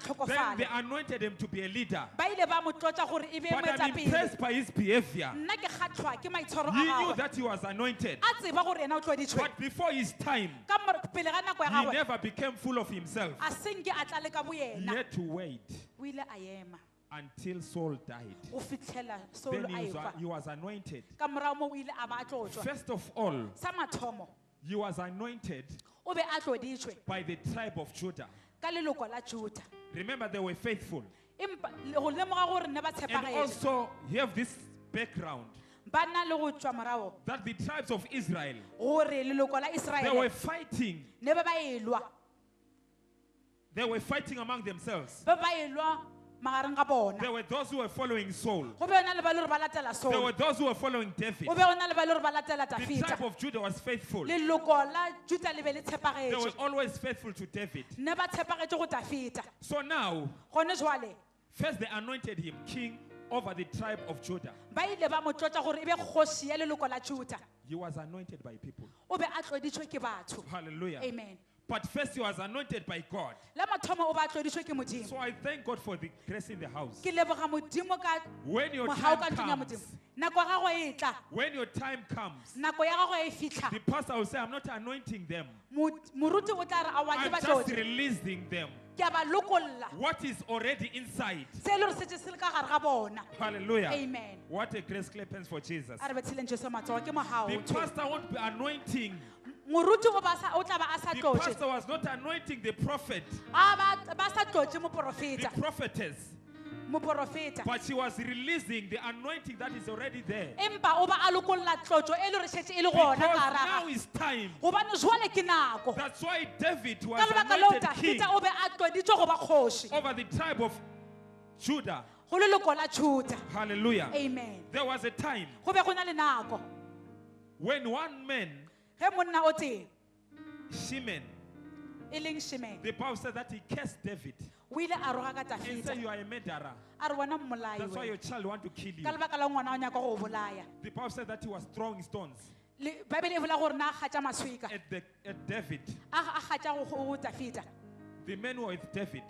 they
tlhokofala,
anointed him to be a leader.
ba ile ba mo tlotla gore e be
But I'm
moetapele.
impressed by his behavior.
Nna ke kgatlhwa ke maitshwaro
He
a
knew
gagwe.
that he was anointed.
A tseba gore ena o tloditšwe.
But before his time,
Ka pele ga nako ya
he
gagwe,
never became full of himself.
a senke a tlale ka
He
boyena.
had to wait
O ile a ema
until Saul died.
go fitlhela Saul
Then
a
he
efa.
was anointed.
Ka morago mo o ile a ba a tlotswa.
First of all,
Sa mathomo
he was anointed
o be a tloditšwe
by the tribe of Judah.
ka leloko la Juda.
Remember, they were faithful.
Empa go lemoga gore ne ba
And
tshepagetse.
also, you have this background
Ba na le go tswa morago
that the tribes of Israel,
gore leloko la
they were
Iseraele
fighting.
ne ba ba elwa.
They were fighting among themselves.
Ba ba elwa magareng ga bona.
There were those who were following Saul.
Go be ona le ba le gore ba latela
There were
Saul.
those who were following David.
O be ona le ba le gore ba latela
The
Dafita.
tribe of Judah was faithful. They
Leloko la Juda le be le
were
tshepagetse.
always faithful to David.
Ne ba tshepagetse go Dafita.
So now,
Gone jwale
first they anointed him king over the tribe of Judah.
ba ile ba mo tlotla gore e be kgoši ya leloko la Juda.
He was anointed by people.
O be a tloditšwe ke batho.
Hallelujah.
Amen.
But first he was anointed by God.
La mathomo o ba a tloditšwe ke Modimo.
So I thank God for the grace in the house.
Ke leboga Modimo ka
When your
mohau
time
ka ntlong ya Modimo.
comes,
Nako ya gagwe e tla,
when your time comes,
nako ya gagwe e fitlha.
the pastor will say, I'm not anointing them.
Moruti o tla re a wa ke
I'm
ba
just
tlotse.
releasing them.
Ke a ba lokolla.
What is already inside.
Se e le gore setse se le ka gare ga bona.
Hallelujah.
Amen.
What a grace clap hands for Jesus.
A re betshileng Jesu matsogo ke mohau.
The pastor won't be anointing.
Moruti o tla ba a sa
The
tlotse.
pastor was not anointing the prophet,
Ba sa tlotse
the
moporofeta.
prophetess,
Moporofeta.
but she was releasing the anointing that is already there.
Empa o ba a lokolla tlotso e le gore setse e le gona
Because
ka gare
now
ga.
is time.
Gobane jwale ke nako.
That's why David was
Ka lebaka leo
anointed king
Dafita o be a tloditšwe go ba kgoši.
over the tribe of Judah.
Go leloko la Juda.
Hallelujah.
Amen.
There was a time
Go be go na le nako.
when one man,
Ge monna o teng,
Shimon,
e leng Shimei,
the Bible said that he cursed David
o ile a roga ka
and said,
Dafita.
you are a murderer.
A re bona mmolai
That's why
wena.
your child want to kill you.
Ka lebaka la ngwana o nyaka go o bolaya.
The Bible said that he was throwing stones
Bible e bolela gore na a gatša maswika.
at David.
A gatša go Dafita.
The men who were with David.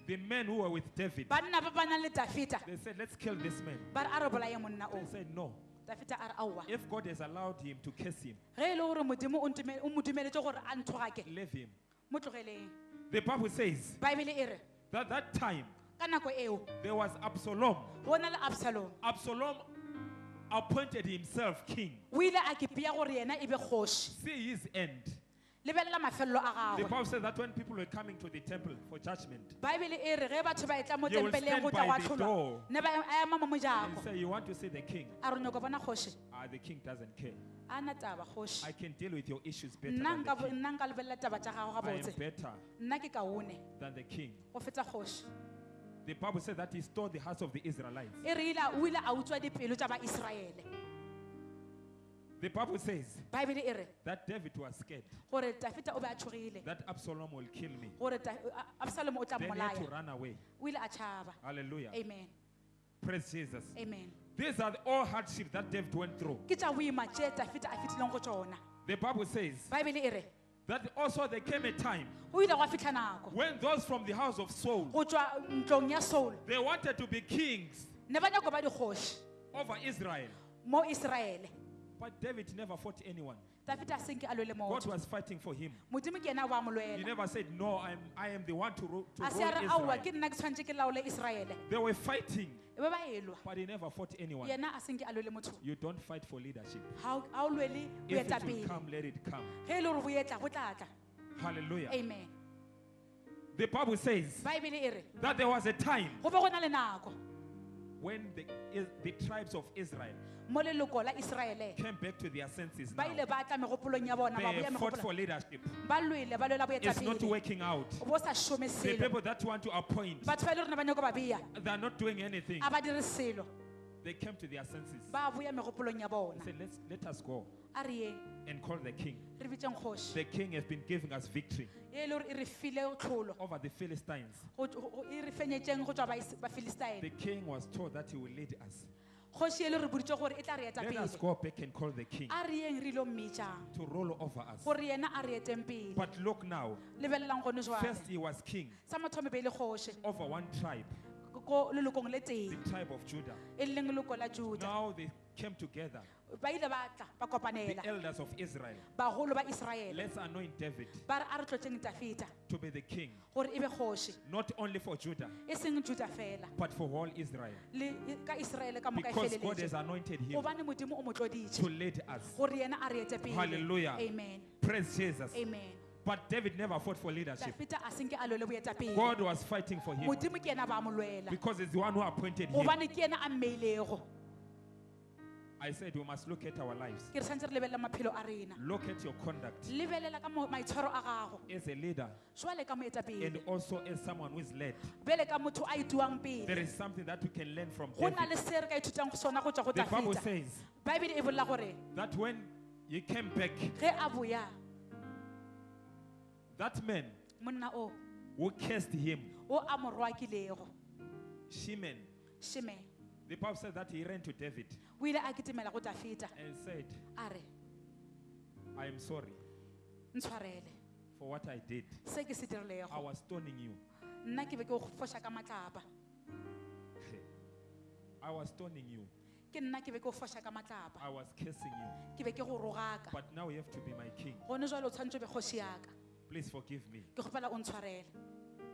The men who were with David.
Banna ba ba nang le Dafita.
They said, let's kill this man.
Ba re a re bolaye monna o.
They said, no.
Dafita a re aowa.
If God has allowed him to curse him,
Ge e le gore Modimo o mo dumeletse gore a nthogake,
leave him.
mo tlogeleng.
The Bible says
Bible e re
that that time
ka nako eo
there was Absalom.
go na le Absalom.
Absalom appointed himself king.
O ile a kepia gore yena e be kgoši.
See his end.
Lebelela mafelelo a
The
gagwe.
Bible says that when people were coming to the temple for judgment,
Bible e re ge batho ba etla mo
You will
tempeleng
stand
go tla
by
go
the door.
atlholwa, ne ba ema mo
and
mojako.
say, you want to see the king?
A re nyako bona kgoši.
The king doesn't care.
A na taba kgoši.
I can deal with your issues better
Nna
than the king.
nka lebelela taba tša gago
I am
gabotse.
better
Nna ke kaone
than the king.
go feta kgoši.
The Bible says that he stole the hearts of the Israelites.
E re o ile a utswa dipelo tša Baiseraele.
The Bible says
Bible e re
that David was scared
gore Dafita o be a tshogile,
that Absalom will kill me.
gore Absalom o tla
Then he had to
mmolaya.
run away.
O ile a tšhaba.
Hallelujah.
Amen.
Praise Jesus.
Amen.
These are all hardships that David went through.
Ke tša boima tše Dafita a fitlhileng go tšona.
The Bible says
Bible e re
that also there came a time
go ile gwa fitlha nako
when those from the house of Saul,
go tšwa ntlong ya Saul
they wanted to be kings
ne ba nyako ba dikgoši
over Israel.
mo Iseraele.
But David never fought anyone.
Dafita a senke a lwele
God
motho.
was fighting for him.
Modimo ke yena wa mo
He
lwela.
never said, no, I am the one to rule
A se a re aowa
Israel.
ke nna ke tshwanetse ke laole Iseraele.
They were fighting,
E be ba elwa.
but he never fought anyone.
Yena a senke a lwele motho.
You don't fight for leadership.
Ha o lwele
If it will
boetapele.
come, let it come.
Ge e le gore bo etla go tla tla.
Hallelujah.
Amen.
The Bible says
Bible e re
that there was a time
go be go na le nako
when the tribes of Israel
mo leloko la Iseraele
came back to their senses
ba
now.
ile ba tla megopolong ya bona ba
They
boya
fought for
megopolo.
leadership.
Ba lwele ba lwela
It's not
boetapele.
working out.
Bo sa shome
The
selo.
people that want to appoint,
Batho ba ile gore ne ba nyako ba bea.
they're not doing anything.
A ba dire selo.
They came to their senses.
ba boya megopolong ya
They
bona
said, let us go
a re yeng
and call the king.
re bitseng kgoši
The king has been giving us victory
e le gore e re file tlholo
over the Philistines.
e re fenyetseng go tswa bafilistaene
The king was told that he will lead us.
kgoši e le re boditse gore e tla re eta
Let us
pele
go back and call the king
a re yeng re ilo mmetšang
to roll over us.
gore yena a re eteng pele
But look now,
lebelelang gone jwale
first he was king
sa mathomo be e le kgoši
over one tribe,
ko lelokong le teng
the tribe of Judah.
e leng leloko la juda
Now they came together,
ba ile ba tla ba kopanela
the elders of Israel.
bagolo ba israele
Let's anoint David
ba re a re tlotseng tafita
to be the king,
gore e be kgoši
not only for Judah,
e seng juda fela
but for all Israel.
le ka israele ka moka e
Because God has
feleletse
anointed him
gobane modimo o mo tloditše
to lead us.
gore yena a re ete pele
Hallelujah.
amen
Praise Jesus.
amen
But David never fought for leadership.
tafita a senke a lwele boetapele
God was fighting for him
modimo ke yena ba mo lwela
because it's the one who appointed him.
gobane ke yena a mmeilego
I said we must look at our lives.
ke re santse re lebelela maphelo a rena
Look at your conduct
lebelela ka maitshwaro a gago
as a leader
jwale ka
and
moetapele
also as someone who is led.
bele ka motho a ituang
There
pele
is something that we can learn from
go na le
David.
se re ka ithutang sona go tswa go
The Bible
tafita
says
baebele e bolela gore
that when he came back,
ge a boya
that man
monna o
who cursed him,
o a mo rwakilego
Shimon,
shime
the Bible said that he ran to David
o ile a ketemela go tafita
and said,
a re
I am sorry
ntshwarele
for what I did.
se ke se
I
dirilego
was stoning you.
nna ke be ke go foša ka matlapa
I was stoning you.
ke nna ke be ke go foša ka matlapa
I was cursing you.
ke be ke go rogaka
But now you have to be my king.
gone jwale o tshwanetse o be kgoši yaka
Please forgive me.
ke kgopela o ntshwarele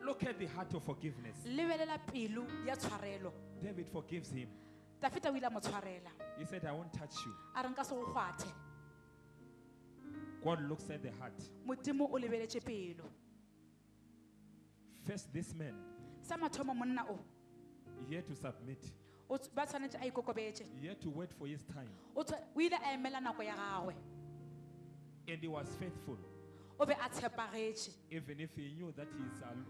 Look at the heart of forgiveness.
lebelela pelo ya tshwarelo
David forgives him.
tafita o ile a mo tshwarela
He said, I won't touch you.
a re nka se go kgwathe
God looks at the heart.
modimo o lebeletše pelo
First, this man,
sa mathomo monna o
he had to submit.
ba tshwanetse a ikokobetše
He had to wait for his time.
o ile a emela nako ya gagwe
And he was faithful.
o be a tshepagetše
Even if he knew that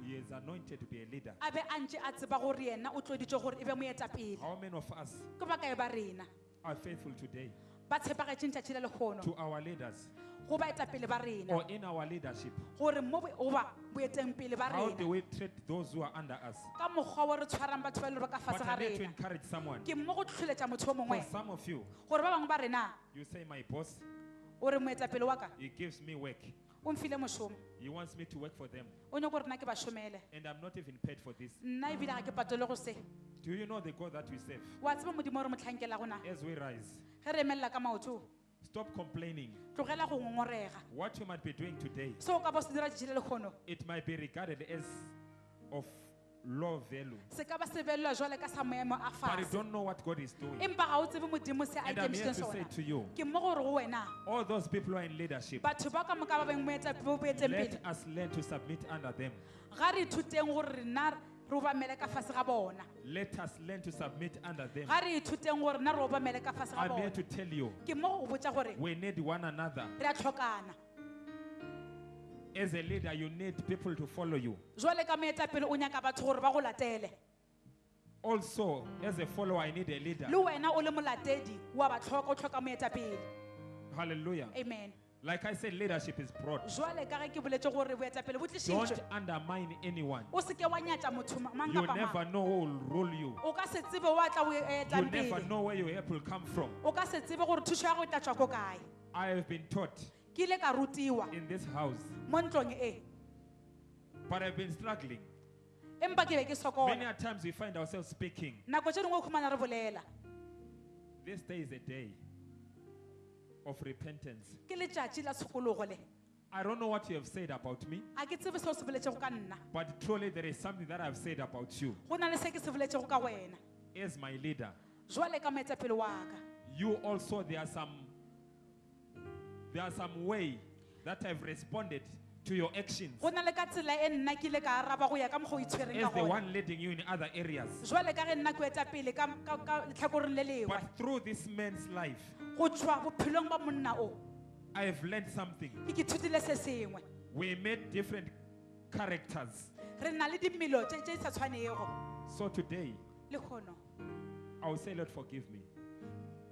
he is anointed to be a leader.
a be a ntše a tseba gore yena o tloditše gore e be moetapele
How many of us
ke bakae ba rena
are faithful today
ba tshepagetše ntšatši le lekgono
to our leaders
go baetapele ba rena
or in our leadership?
gore mo goba boeteng pele ba
How do
rena
we treat those who are under us?
ka mokgwa wa re tshwarang batho ba e le gore ka
But
fase ga
I need to
rena
encourage someone.
ke mo go tlholetša motho o mongwe
For some of you,
gore ba bangwe ba rena
you say, my boss,
o re moetapele wa ka
he gives me work.
o mfile mošomo
He wants me to work for them.
o nyako gore nna ke ba šomele
And I'm not even paid for this.
nna ebile ga ke patole go se
Do you know the God that we serve?
wa tseba modimo o re motlhankela gona
As we rise,
ge re emelela ka maoto
stop complaining.
tlogela go ngongorega
What you might be doing today,
se o ka ba se dira tšatši le lekgono
it might be regarded as of low value.
se ka ba se belelwa jwale ka sa maemo a
But you
fase
don't know what God is doing.
empa ga o tsebe modimo se a
And I'm here
ikemišiteng
to say
sona
to you,
ke mo gore go wena
all those people who are in leadership,
batho ba ka moka ba beng boeteng
let
pele
us learn to submit under them.
ga re ithuteng gore rena re obamele ka fase ga bona
Let us learn to submit under them.
ga re ithuteng gore rena re obamele ka fase ga
I'm here
bona
to tell you,
ke mo go botsa gore
we need one another.
re a tlhokana
As a leader, you need people to follow you.
jwale ka moetapele o nyaka batho gore ba go latele
Also, as a follower, I need a leader.
le wena o le molatedi wa ba tlhoka o tlhoka moetapele
Hallelujah.
amen
Like I said, leadership is broad.
jwale ka ge ke boletse gore boetapele bo
Don't
tlišitšwe
undermine anyone.
o seke wa nyatša motho mang
You
kapa
never
mang
know who will rule you.
o ka se tsebe wa tla
You
etlang
never
pele
know where your help will come from.
o ka se tsebe gore thuso ya go e tla tswa ko kae
I have been taught
ke ile ka rutiwa
in this house,
mo ntlong e
but I've been struggling.
empa ke be ke
Many
sokola
a times we find ourselves speaking.
nako tse dingwe o khumana re bolela
This day is a day of repentance.
ke letšatši la tshokologo le
I don't know what you have said about me,
a ke tsebe seo se boletšego ka nna
but truly there is something that I've said about you
go na le se ke se boletšego ka wena
as my leader.
jwale ka moetapele wa ka
You also, there are some way that I've responded to your actions
go na le ka tsela e nna ke ile ka araba go ya ka mokgwa o itshwereng ka
as the
gona
one leading you in other areas.
jwale ka ge nna ke etapele ka letlhakoreng le lengwe
But through this man's life,
go tswa bophelong ba monna o
I have learned something.
ke thutile se sengwe
We met different characters.
re na le dimelo tse di sa tshwanego
So today,
le kgono
I will say, Lord, forgive me.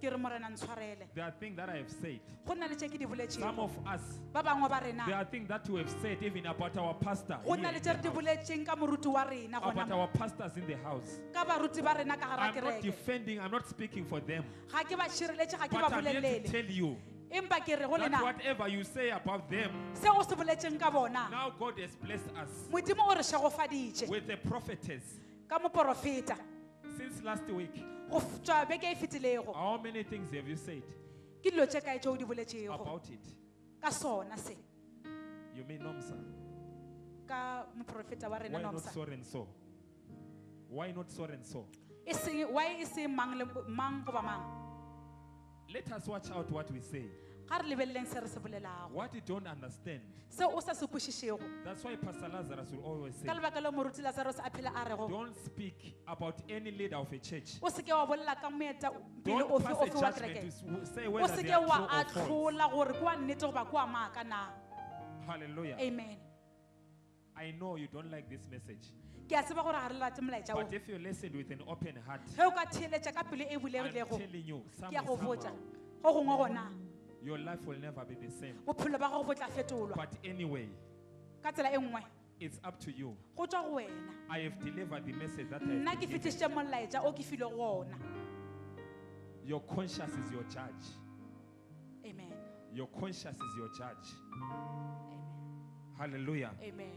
ke re Morena ntshwarele
There are things that I have said.
go nna le tše ke di
Some
boletšego
of us,
ba bangwe ba rena
there are things that we have said even about our pastor,
go
here
nna le
in
tše re di
the house,
boletšeng ka moruti wa rena gona
about
mo.
our pastors in the house.
ka baruti ba rena ka gara
I'm not
kereke
defending, I'm not speaking for them.
ga ke ba šireletše ga ke
But
ba
I'm here to
bolelele
tell you
empa ke re go
that
lena
whatever you say about them,
se o se boletšeng ka bona
now God has blessed us
modimo o re šegofaditše
with a prophetess.
ka moporofeta
Since last week,
go tšwa beke e fetilego
how many things have you said
ke dilo tše kae tšeo di boletšego
about it?
ka sona se
You mean Nomsa?
ka moporofeta wa rena
Why not
nomsa
so and so? Why not so and so?
e seng why e se mang le mang goba mang
Let us watch out what we say.
ga re lebeleleng se re se bolelago
What you don't understand.
se o sa se kwešišego
That's why Pastor Lazarus will always say,
ka lebaka le moruti lazarus a phela a rego
don't speak about any leader of a church.
o se ke wa bolela ka moetapele
Don't pass a
ofe wa
judgment
kereke
to say
o
whether
se
they
ke
are
wa
true or false.
atlhola gore kwa nnete goba kwa maaka na
Hallelujah.
amen
I know you don't like this message.
ke a tseba gore ga re late molaetša o
But if you listen with an open heart,
ge o ka theeletša ka pelo e
I'm
bulegilego
telling you,
ke a go
somehow,
botša go gongwe gona
your life will never be the same.
bophelo ba gago bo tla fetolwa
But anyway,
ka tsela e nngwe
it's up to you.
go tswa go wena
I have delivered the message that I
nna
have
ke
been given.
fetišitše molaetša o ke filwe go ona
Your conscience is your judge.
amen
Your conscience is your judge.
amen
Hallelujah.
amen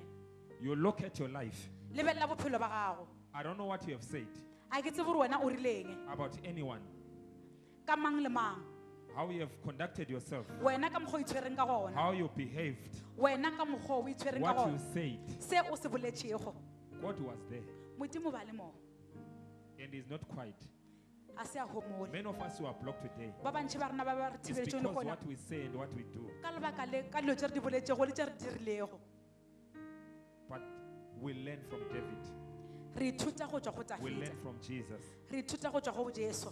You look at your life.
lebelela bophelo ba gago
I don't know what you have said
a ke tsebe gore wena o rileng
about anyone,
ka mang le mang
how you have conducted yourself,
wena ka mokgwa o itshwereng ka gona
how you behaved,
wena ka mokgwa o itshwereng ka
what you
gona
said.
se o se boletšego
God was there
modimo ba le mo
and is not quiet.
a se a homole
Many of us who are blocked today,
ba bantšhi ba rena ba ba re
it's
thibeletšego le
because
gona
what we say and what we do.
ka lebaka le ka dilo tše re di boletšego le tše re di dirilego
But we learn from David.
re ithuta go tšwa go
We
tafeta
learn from Jesus.
re ithuta go tšwa go jesu